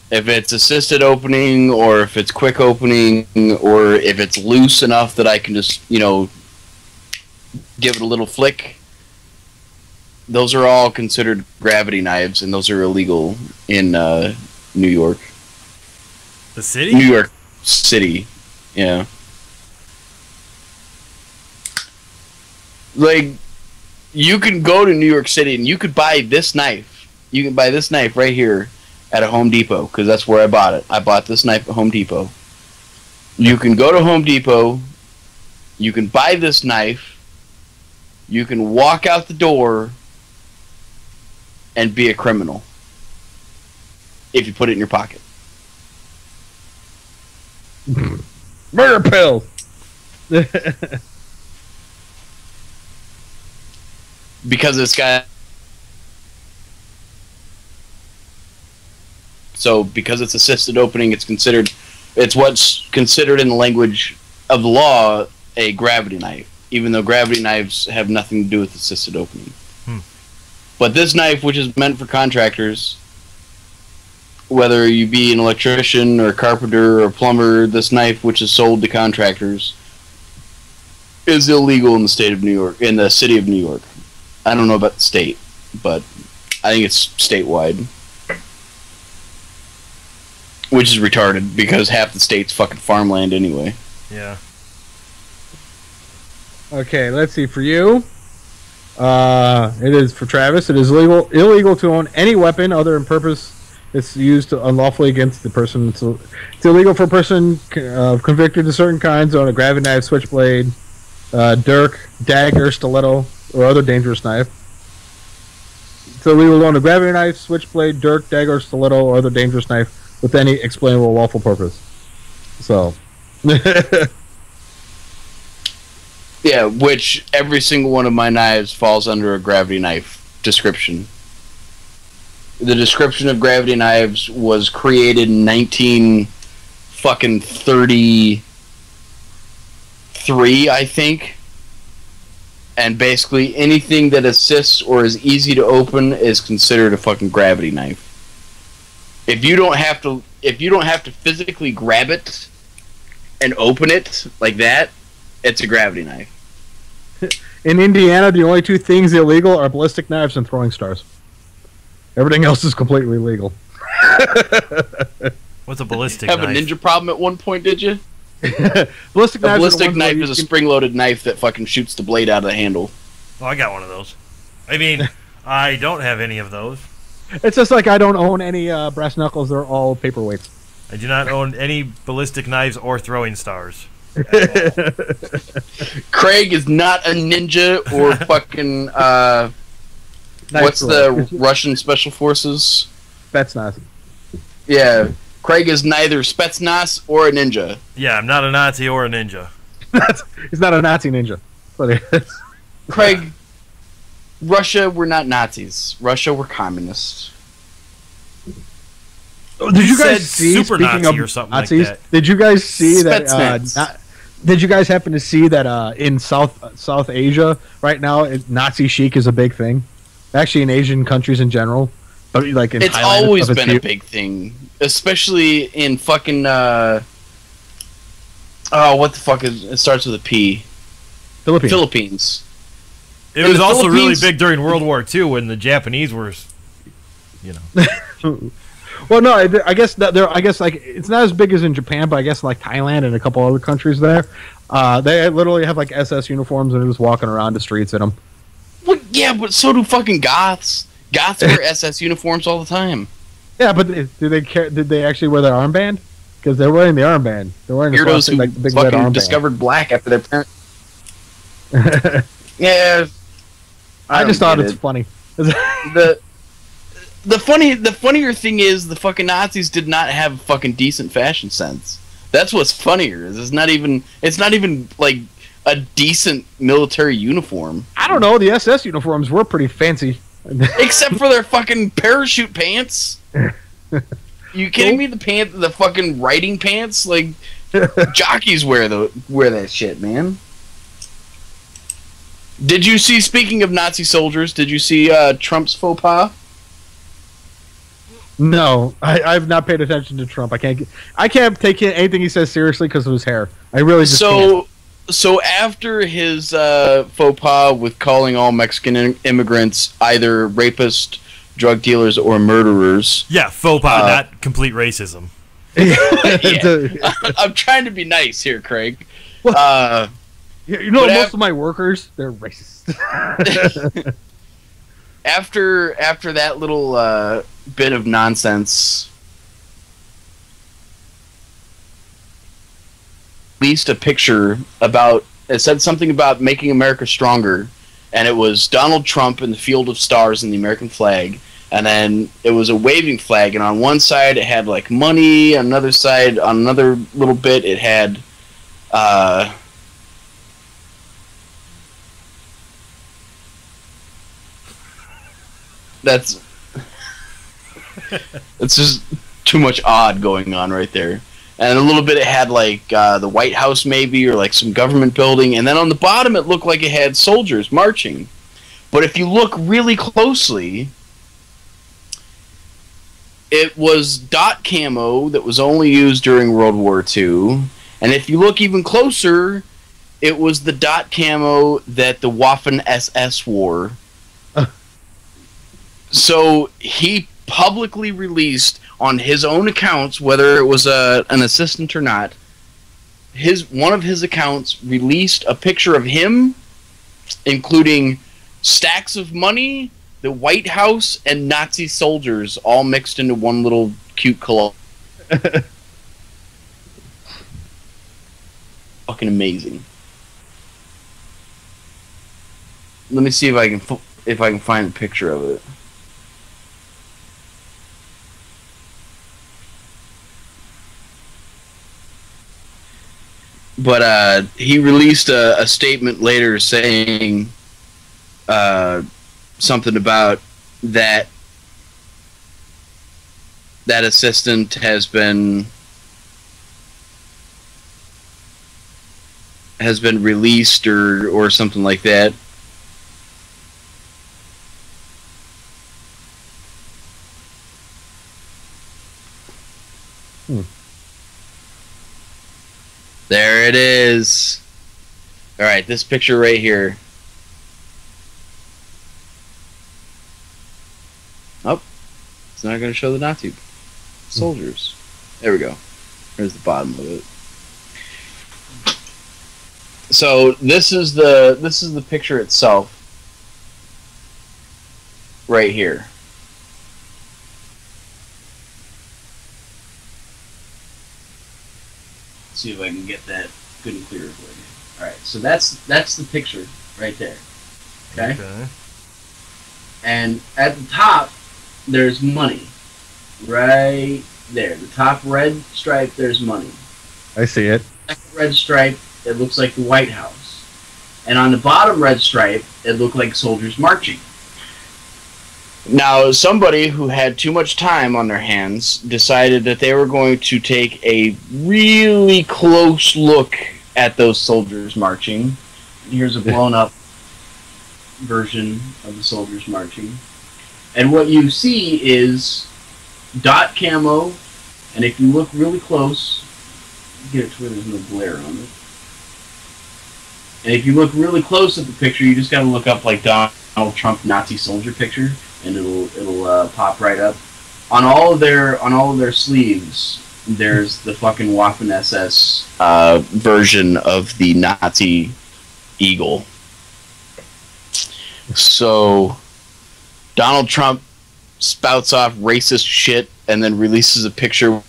If it's assisted opening, or if it's quick opening, or if it's loose enough that I can just, give it a little flick, those are all considered gravity knives, and those are illegal in New York. The city? New York City, yeah. Like, you can go to New York City and you could buy this knife. You can buy this knife right here at a Home Depot, because that's where I bought it. I bought this knife at Home Depot. You can go to Home Depot, you can buy this knife, you can walk out the door and be a criminal if you put it in your pocket. Murder pill. Because it's got So because it's assisted opening, it's what's considered in the language of the law a gravity knife, even though gravity knives have nothing to do with assisted opening. But this knife, which is meant for contractors, whether you be an electrician or a carpenter or a plumber, this knife, which is sold to contractors, is illegal in the state of New York, in the city of New York. I don't know about the state, but I think it's statewide. Which is retarded, because half the state's fucking farmland anyway. Yeah. Okay, let's see. For you, it is for Travis. It is illegal to own any weapon other than purpose it's used to unlawfully against the person. It's illegal for a person convicted of certain kinds to own a gravity knife, switchblade, dirk, dagger, stiletto, or other dangerous knife. It's illegal to own a gravity knife, switchblade, dirk, dagger, stiletto, or other dangerous knife with any explainable lawful purpose. So. Yeah, which every single one of my knives falls under a gravity knife description. The description of gravity knives was created in 1933, I think. And basically anything that assists or is easy to open is considered a fucking gravity knife. If you don't have to physically grab it and open it like that, it's a gravity knife. In Indiana, the only two things illegal are ballistic knives and throwing stars. Everything else is completely legal. What's a ballistic Have knife? a ninja problem at one point, did you? Ballistic A knives ballistic knife is a spring-loaded knife that fucking shoots the blade out of the handle. Oh, I got one of those. I mean, I don't have any of those. It's just like I don't own any brass knuckles. They're all paperweights. I do not own any ballistic knives or throwing stars. Craig is not a ninja or fucking what's the Russian special forces? Spetsnaz. Yeah, Craig is neither Spetsnaz or a ninja. Yeah, I'm not a Nazi or a ninja. He's not a Nazi ninja. But Craig, Russia were not Nazis. Russia were communists. Did you guys see, super speaking Nazi of or something Nazis, like that? did you guys see Spetsnaz. that? Did you guys happen to see that in South Asia right now, Nazi chic is a big thing? Actually, in Asian countries in general, but like in It's Thailand, always been a big thing, especially in fucking what the fuck is it? Starts with a P. Philippines. It was also really big during World War II when the Japanese were, you know. Well, no, I guess like it's not as big as in Japan, but I guess like Thailand and a couple other countries there, they literally have like SS uniforms and they're just walking around the streets in them. Well, yeah, but so do fucking goths. Goths wear SS uniforms all the time. Yeah, but do they care? Did they actually wear their armband? Because they're wearing the armband. They're wearing the Weirdos who like the big red fucking armband. discovered black after their parents. Yeah, I just thought it's it. funny. The funnier thing is the fucking Nazis did not have fucking decent fashion sense. That's what's funnier. It's not even like a decent military uniform. I don't know. The SS uniforms were pretty fancy, except for their fucking parachute pants. You kidding me? The fucking riding pants, like jockeys wear that shit, man. Did you see? Speaking of Nazi soldiers, did you see Trump's faux pas? No, I've not paid attention to Trump. I can't take anything he says seriously because of his hair. I really just can't. So after his faux pas with calling all Mexican immigrants either rapists, drug dealers, or murderers. Yeah, faux pas, not complete racism. Yeah. I'm trying to be nice here, Craig. You know, most of my workers, they're racist. After that little bit of nonsense, released a picture about, it said something about making America stronger, and it was Donald Trump in the field of stars in the American flag, and then it was a waving flag, and on one side it had like money, on another side, on another little bit it had it's just too much odd going on right there. And a little bit it had like the White House maybe, or like some government building, and then on the bottom it looked like it had soldiers marching. But if you look really closely, it was dot camo that was only used during World War II, and if you look even closer, it was the dot camo that the Waffen SS wore. So he publicly released on his own accounts, whether it was an assistant or not, one of his accounts released a picture of him, including stacks of money, the White House, and Nazi soldiers all mixed into one little cute collage. Fucking amazing. Let me see if I can find a picture of it. But he released a statement later saying something about that assistant has been released or something like that. There it is. All right, this picture right here. Oh, it's not going to show the Nazi soldiers. There we go. There's the bottom of it. So this is the picture itself, right here. See if I can get that good and clear for you. All right, so that's the picture right there. Okay. And at the top, there's money. Right there, the top red stripe. There's money. I see it. Second red stripe. It looks like the White House. And on the bottom red stripe, it looked like soldiers marching. Now, somebody who had too much time on their hands decided that they were going to take a really close look at those soldiers marching. Here's a blown-up version of the soldiers marching. And what you see is dot camo, and if you look really close, get it to where there's no glare on it. And if you look really close at the picture, you just got to look up like Donald Trump Nazi soldier picture, and it'll pop right up. On all of their sleeves, there's the fucking Waffen SS version of the Nazi eagle. So Donald Trump spouts off racist shit and then releases a picture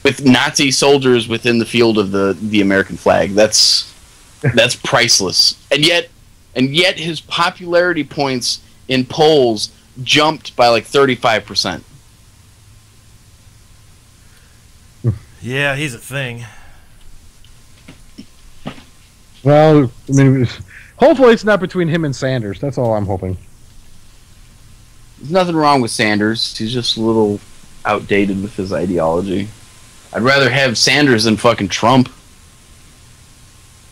with Nazi soldiers within the field of the American flag. That's priceless. And yet his popularity points in polls jumped by like 35%. Yeah, he's a thing. Well, I mean, hopefully it's not between him and Sanders. That's all I'm hoping. There's nothing wrong with Sanders. He's just a little outdated with his ideology. I'd rather have Sanders than fucking Trump.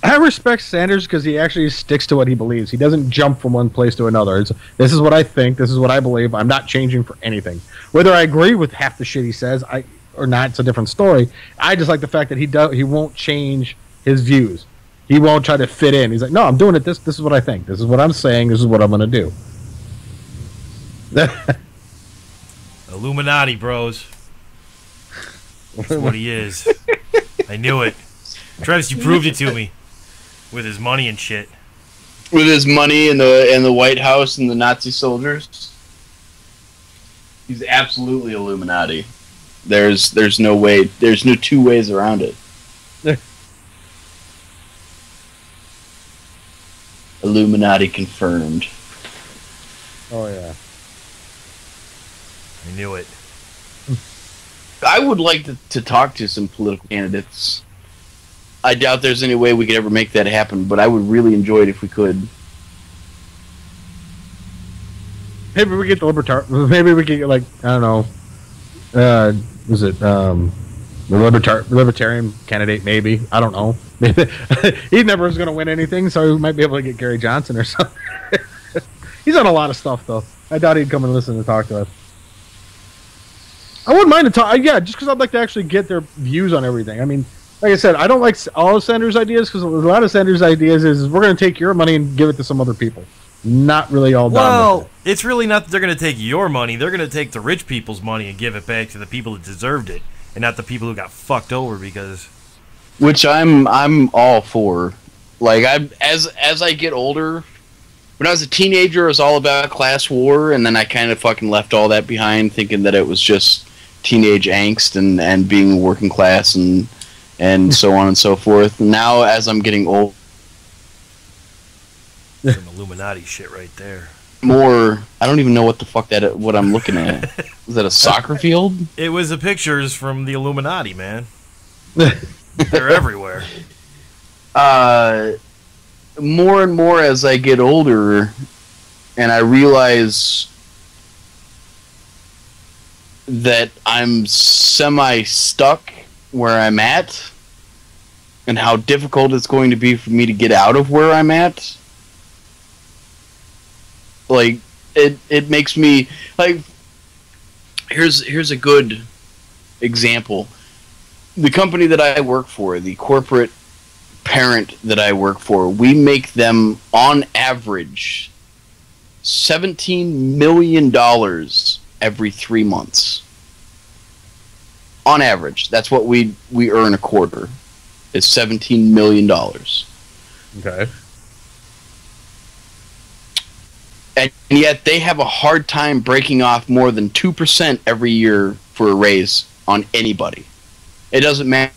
I respect Sanders because he actually sticks to what he believes. He doesn't jump from one place to another. This is what I think. This is what I believe. I'm not changing for anything. Whether I agree with half the shit he says or not, it's a different story. I just like the fact that he won't change his views. He won't try to fit in. He's like, no, I'm doing it. This is what I think. This is what I'm saying. This is what I'm going to do. Illuminati, bros. That's what he is. I knew it. Travis, you proved it to me. With his money and shit. With his money and the White House and the Nazi soldiers. He's absolutely Illuminati. There's no way. There's no two ways around it. Illuminati confirmed. Oh yeah. I knew it. I would like to talk to some political candidates. I doubt there's any way we could ever make that happen, but I would really enjoy it if we could. Maybe we get the maybe we can get, like, I don't know. Was it the libertarian candidate? Maybe, I don't know. He never was going to win anything, so we might be able to get Gary Johnson or something. He's on a lot of stuff, though. I doubt he'd come and listen and talk to us. I wouldn't mind to talk. Yeah, just because I'd like to actually get their views on everything. I mean, like I said, I don't like all of Sanders' ideas, because a lot of Sanders' ideas is we're going to take your money and give it to some other people. Not really all down. Well, it's really not that they're going to take your money. They're going to take the rich people's money and give it back to the people that deserved it, and not the people who got fucked over because. Which I'm all for. Like, as I get older, when I was a teenager, it was all about class war, and then I kind of fucking left all that behind, thinking that it was just teenage angst and being working class and so on and so forth. Now, as I'm getting old. Some Illuminati shit right there. More, I don't even know what the fuck what I'm looking at. Is that a soccer field? It was the pictures from the Illuminati, man. They're everywhere. More and more as I get older, and I realize that I'm semi-stuck where I'm at, and how difficult it's going to be for me to get out of where I'm at. Like, it makes me, like, here's a good example. The company that I work for, the corporate parent that I work for, we make them, on average, $17 million every 3 months. On average. That's what we earn a quarter, is $17 million. Okay. And yet they have a hard time breaking off more than 2% every year for a raise on anybody. It doesn't matter.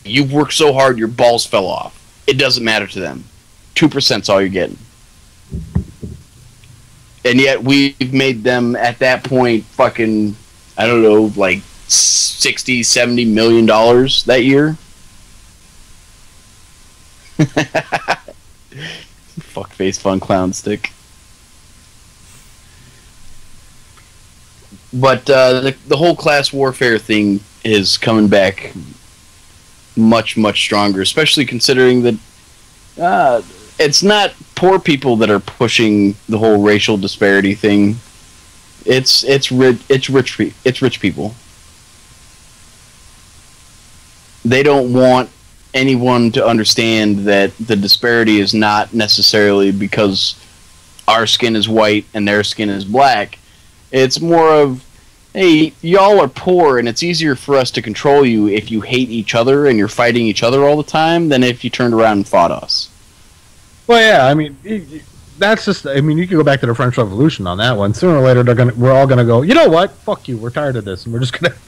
You've worked so hard, your balls fell off. It doesn't matter to them. 2% is all you're getting. And yet we've made them, at that point, fucking, I don't know, like $60, $70 million that year. Fuckface fun clown stick. But the whole class warfare thing is coming back much, much stronger, especially considering that it's not poor people that are pushing the whole racial disparity thing. It's rich people. They don't want anyone to understand that the disparity is not necessarily because our skin is white and their skin is black. It's more of, hey, y'all are poor and it's easier for us to control you if you hate each other and you're fighting each other all the time than if you turned around and fought us. Well, yeah, I mean, that's just, I mean, you can go back to the French Revolution on that one. Sooner or later, we're all going to go, you know what? Fuck you. We're tired of this. And we're just going to...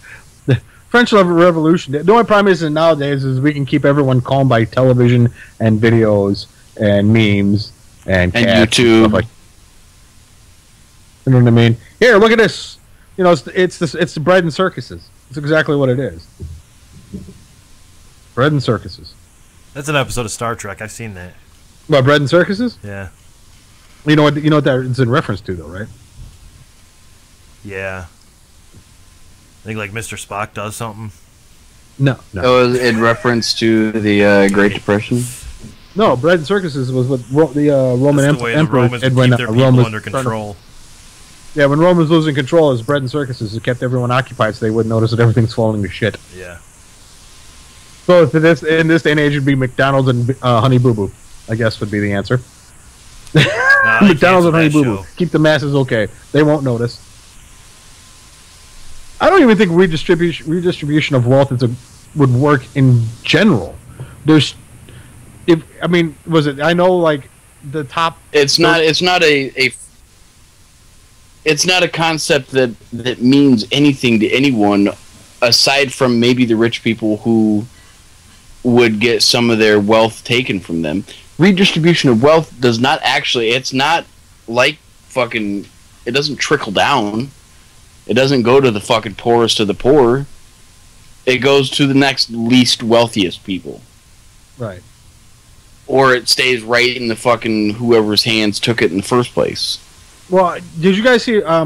French Revolution. The only problem is nowadays is we can keep everyone calm by television and videos and memes and YouTube. And you know what I mean? Here, look at this. You know, it's the bread and circuses. It's exactly what it is. Bread and circuses. That's an episode of Star Trek. I've seen that. What, bread and circuses? Yeah. You know what that it's in reference to, though, right? Yeah. I think like Mr. Spock does something. No. Oh, in reference to the Great Depression? No, bread and circuses was what the Roman Emperor did when Rome was under control. Yeah, when Rome was losing control, it was bread and circuses that kept everyone occupied so they wouldn't notice that everything's falling to shit. Yeah. So in this day and age, it'd be McDonald's and Honey Boo Boo, I guess would be the answer. McDonald's and Honey Boo Boo. Keep the masses okay. They won't notice. I don't even think redistribution of wealth would work in general. Was it? I know, like the top. It's not a concept that means anything to anyone, aside from maybe the rich people who would get some of their wealth taken from them. Redistribution of wealth does not actually. It's not like fucking. It doesn't trickle down. It doesn't go to the fucking poorest of the poor. It goes to the next least wealthiest people. Right. or it stays right in the fucking whoever's hands took it in the first place. Well, did you guys see? I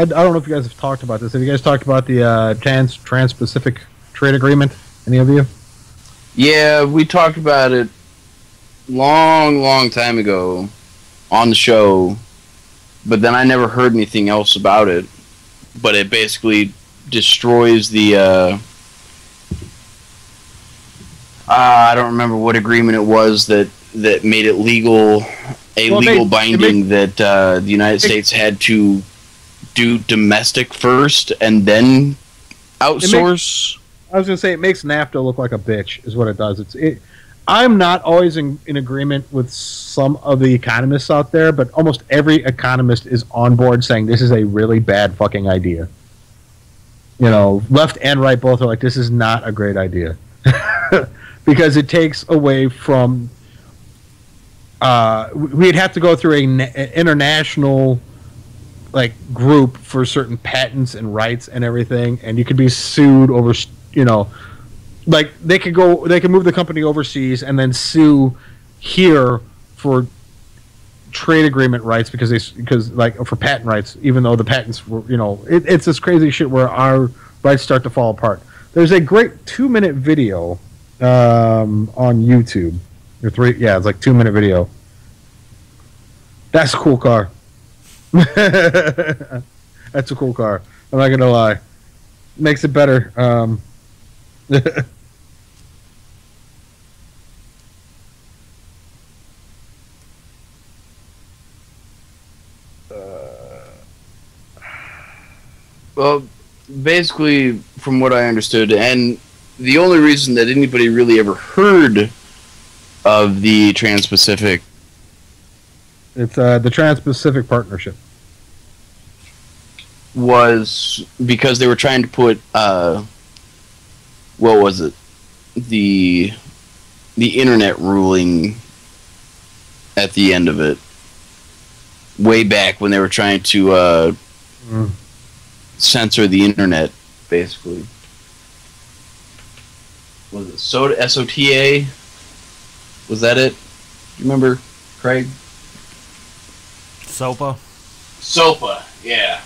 don't know if you guys have talked about this. Have you guys talked about the Trans-Pacific Trade Agreement? Any of you? Yeah, we talked about it long time ago on the show, but then I never heard anything else about it. But it basically destroys the. I don't remember what agreement it was that made it legal. Legal binding that the United States had to do domestic first and then outsource. I was going to say, it makes NAFTA look like a bitch, is what it does. I'm not always in agreement with some of the economists out there, but almost every economist is on board saying this is a really bad fucking idea. You know, left and right both are like, this is not a great idea. Because it takes away from... we'd have to go through an international group for certain patents and rights and everything, and you could be sued over, they could move the company overseas and then sue here for trade agreement rights because for patent rights, even though the patents were, it's this crazy shit where our rights start to fall apart. There's a great 2-minute video on YouTube. It's like 2-minute video. That's a cool car. That's a cool car. I'm not gonna lie. Makes it better. Well, basically, from what I understood, and the only reason that anybody really ever heard of the Trans-Pacific, it's the Trans-Pacific Partnership, was because they were trying to put what was it, the internet ruling at the end of it, way back when they were trying to censor the internet, basically. Was it SOTA? Was that it? You remember, Craig? SOPA, yeah.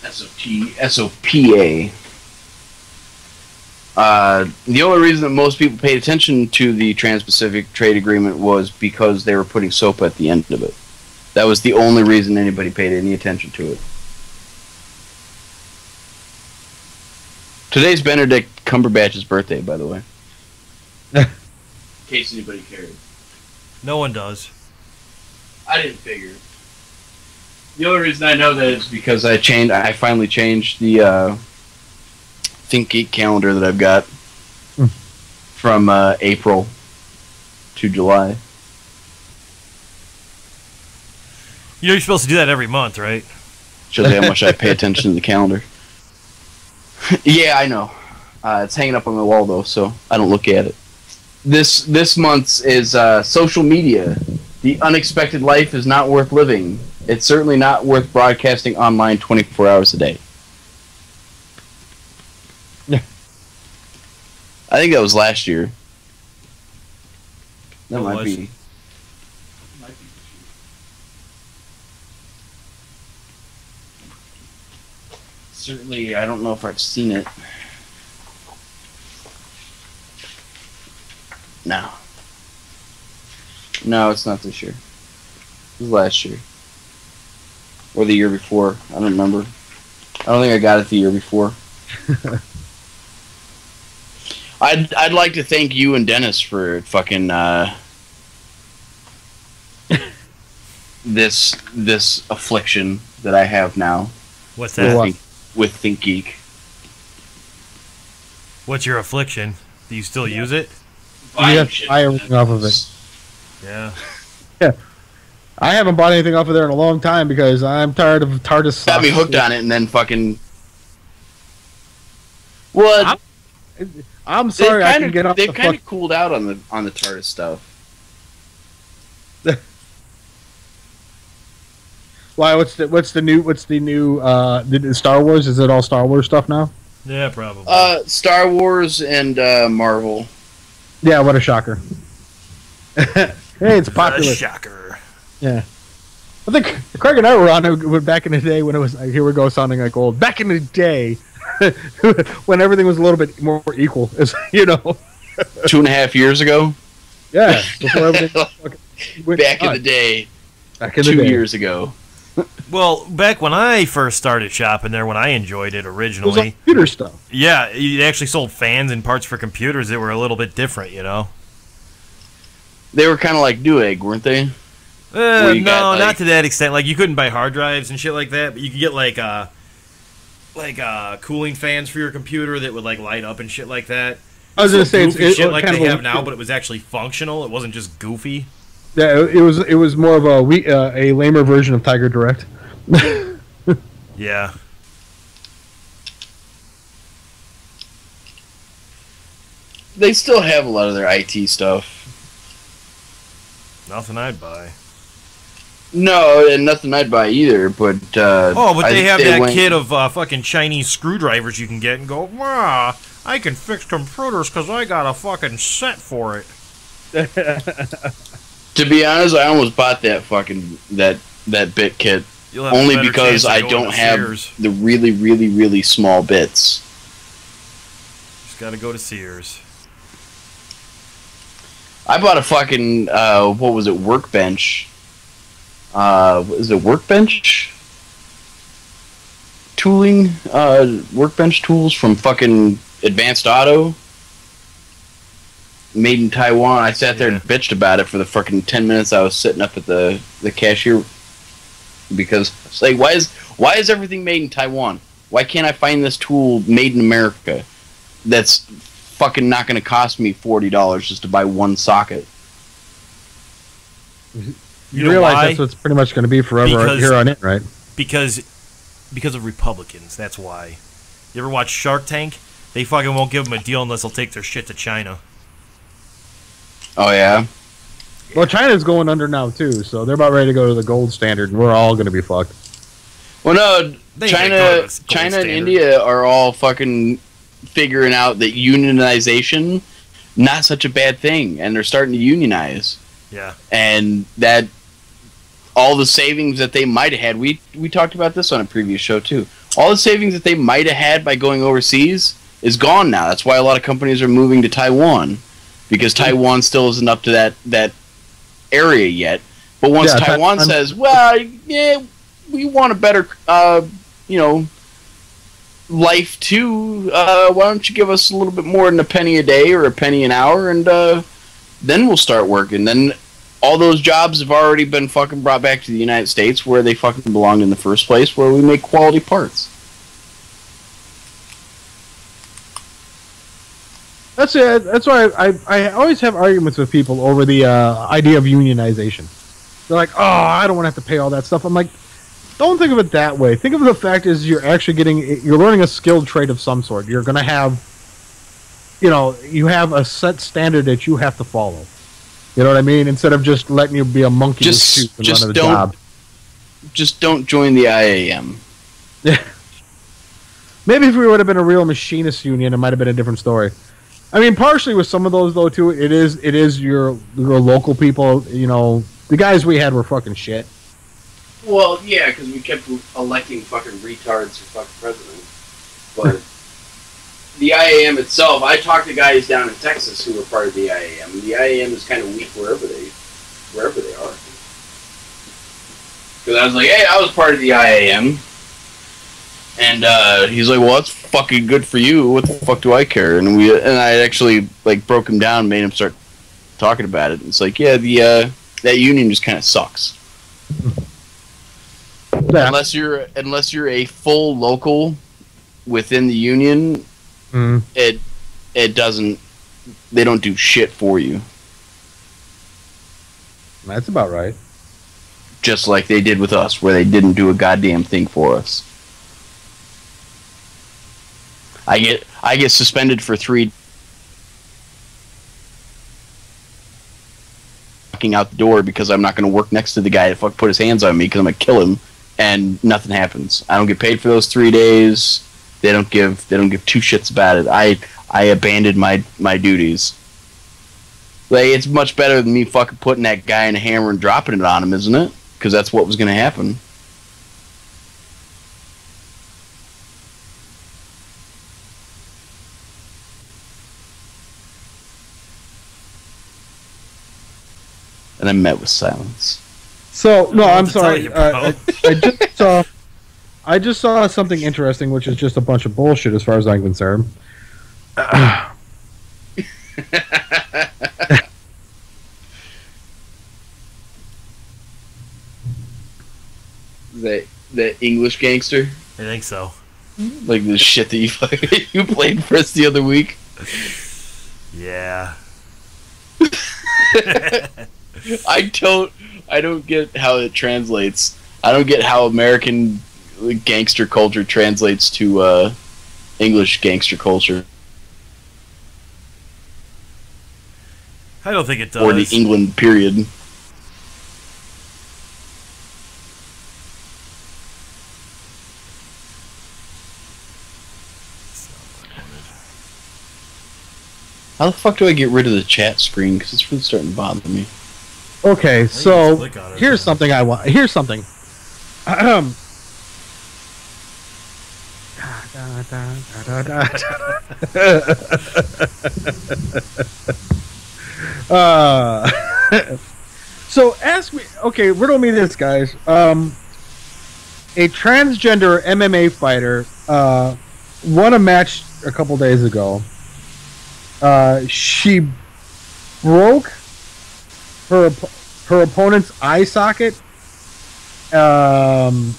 SOPA. The only reason that most people paid attention to the Trans-Pacific Trade Agreement was because they were putting SOPA at the end of it. That was the only reason anybody paid any attention to it. Today's Benedict Cumberbatch's birthday, by the way. In case anybody cared. No one does. I didn't figure. The only reason I know that is because I finally changed the ThinkGeek calendar that I've got from April to July. You know you're supposed to do that every month, right? Shows you how much I pay attention to the calendar. Yeah, I know. It's hanging up on my wall, though, so I don't look at it. This month's is social media. The unexpected life is not worth living. It's certainly not worth broadcasting online 24 hours a day. Yeah. I think that was last year. That might be. Certainly, I don't know if I've seen it. No. No, it's not this year. It was last year. Or the year before. I don't remember. I don't think I got it the year before. I'd like to thank you and Dennis for fucking this affliction that I have now. What's that? With ThinkGeek. What's your affliction? Do you still use it? You have to buy everything off of it. Yeah. Yeah. I haven't bought anything off of there in a long time because I'm tired of TARDIS. Got me hooked on it and then fucking... What? I'm sorry I can get off They've kind of cooled out on the TARDIS stuff. Why? What's the new Star Wars? Is it all Star Wars stuff now? Yeah, probably. Star Wars and Marvel. Yeah, what a shocker. Hey, it's popular. Shocker. Yeah. I think Craig and I were on it back in the day when it was, here we go sounding like old, back in the day when everything was a little bit more equal, you know. 2.5 years ago? Yeah. Before everything back in the day. Back in the 2 day. years ago. Well, back when I first started shopping there, when I enjoyed it originally. It was computer stuff. Yeah, you actually sold fans and parts for computers that were a little bit different, you know? They were kind of like Newegg, weren't they? No, got, like, not to that extent. Like, you couldn't buy hard drives and shit like that, but you could get, like cooling fans for your computer that would, like, light up and shit like that. I was going to say, it's shit like they have now, but it was actually functional. It wasn't just goofy. Yeah, it was more of a lamer version of Tiger Direct. Yeah. They still have a lot of their IT stuff. Nothing I'd buy. No, and nothing I'd buy either, but... but they have that kit of fucking Chinese screwdrivers you can get and go, wow, I can fix computers because I got a fucking set for it. To be honest, I almost bought that fucking, that bit kit. Only because I don't have the really, really, really small bits. Just gotta go to Sears. I bought a fucking, what was it, Workbench. Is it Workbench? Tooling, Workbench tools from fucking Advanced Auto. Made in Taiwan. I sat there and bitched about it for the fucking 10 minutes I was sitting up at the cashier. Because it's like, why is everything made in Taiwan? Why can't I find this tool made in America that's fucking not going to cost me $40 just to buy one socket? You realize that's what's pretty much going to be forever here on it, right? Because of Republicans. That's why. You ever watch Shark Tank? They fucking won't give them a deal unless they'll take their shit to China. Oh yeah. Well, China's going under now too, so they're about ready to go to the gold standard, and we're all going to be fucked. Well, no, China and India are all fucking figuring out that unionization not such a bad thing, and they're starting to unionize. Yeah. And that all the savings that they might have had, we talked about this on a previous show too. All the savings that they might have had by going overseas is gone now. That's why a lot of companies are moving to Taiwan, because Taiwan still isn't up to that area yet. But once Taiwan says, well, yeah, we want a better, life too, why don't you give us a little bit more than a penny a day or a penny an hour, and then we'll start working. Then all those jobs have already been fucking brought back to the United States, where they fucking belonged in the first place, where we make quality parts. That's it. That's why I always have arguments with people over the idea of unionization. They're like, oh, I don't want to have to pay all that stuff. I'm like, don't think of it that way. Think of the fact is you're learning a skilled trade of some sort. You're going to have, you have a set standard that you have to follow. You know what I mean? Instead of just letting you be a monkey with shoes and run the job. Just don't join the IAM. Yeah. Maybe if we would have been a real machinist union, it might have been a different story. I mean, partially with some of those though too, it is your local people. The guys we had were fucking shit. Well, yeah, because we kept electing fucking retards for fucking president. But the IAM itself, I talked to guys down in Texas who were part of the IAM, and the IAM is kind of weak wherever they are. Because I was like, hey, I was part of the IAM. And he's like, well, that's fucking good for you. What the fuck do I care? And I actually broke him down, made him start talking about it. It's like, yeah, that union just kind of sucks. Yeah. Unless you're a full local within the union, it doesn't. They don't do shit for you. That's about right. Just like they did with us, where they didn't do a goddamn thing for us. I get suspended for 3 walking out the door because I'm not going to work next to the guy that put his hands on me because I'm going to kill him, and nothing happens. I don't get paid for those 3 days. They don't give 2 shits about it. I abandoned my duties. Like, it's much better than me fucking putting that guy in a hammer and dropping it on him, isn't it? Because that's what was going to happen. And I met with silence. So no, I'm sorry. I just saw something interesting, which is just a bunch of bullshit as far as I'm concerned. The English gangster? I think so. Like the shit that you played for us the other week? Yeah. I don't get how it translates. I don't get how American gangster culture translates to English gangster culture. I don't think it does. Or the England period. How the fuck do I get rid of the chat screen? Because it's really starting to bother me. Okay, so here's something I want. Here's something. So ask me. Okay, riddle me this, guys. A transgender MMA fighter won a match a couple days ago. She broke her opponent's eye socket, and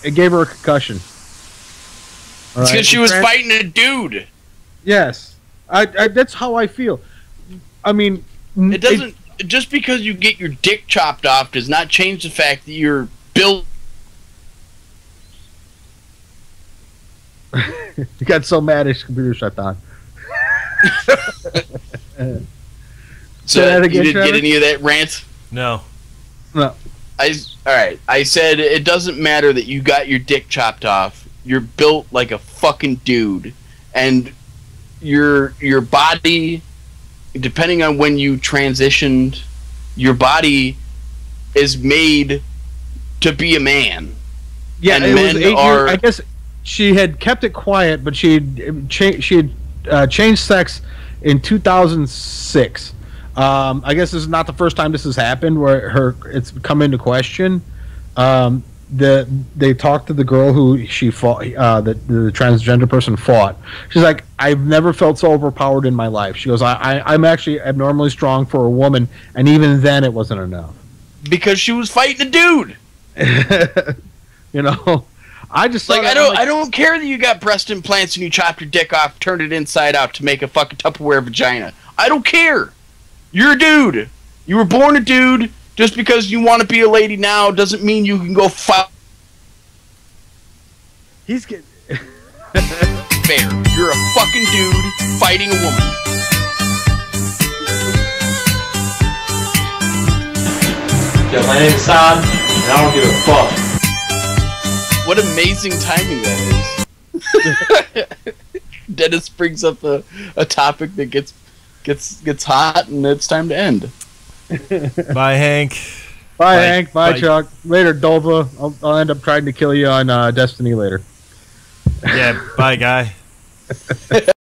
it gave her a concussion. It's because she was fighting a dude. Yes, I that's how I feel. I mean, it doesn't. Just because you get your dick chopped off does not change the fact that you're built. You got so mad his computer shut down. So you didn't get any of that rant? No. All right. I said it doesn't matter that you got your dick chopped off. You're built like a fucking dude, and your body, depending on when you transitioned, your body is made to be a man. Yeah, and it men was 8 are. years. I guess she had kept it quiet, but she had changed sex in 2006. I guess this is not the first time this has happened where it's come into question. They talked to the girl who she fought, the transgender person fought. She's like, I've never felt so overpowered in my life. She goes, I'm actually abnormally strong for a woman, and even then it wasn't enough. Because she was fighting a dude. You know, I just like I don't care that you got breast implants and you chopped your dick off, turned it inside out to make a fucking Tupperware vagina. I don't care. You're a dude. You were born a dude. Just because you want to be a lady now doesn't mean you can go fight. He's getting fair. You're a fucking dude fighting a woman. Yeah, my name's Sam, and I don't give a fuck. What amazing timing that is. Dennis brings up a topic that gets hot, and it's time to end. Bye, Hank. Bye, Hank. Bye, Chuck. Later, Dova. I'll end up trying to kill you on Destiny later. Yeah, bye, guy.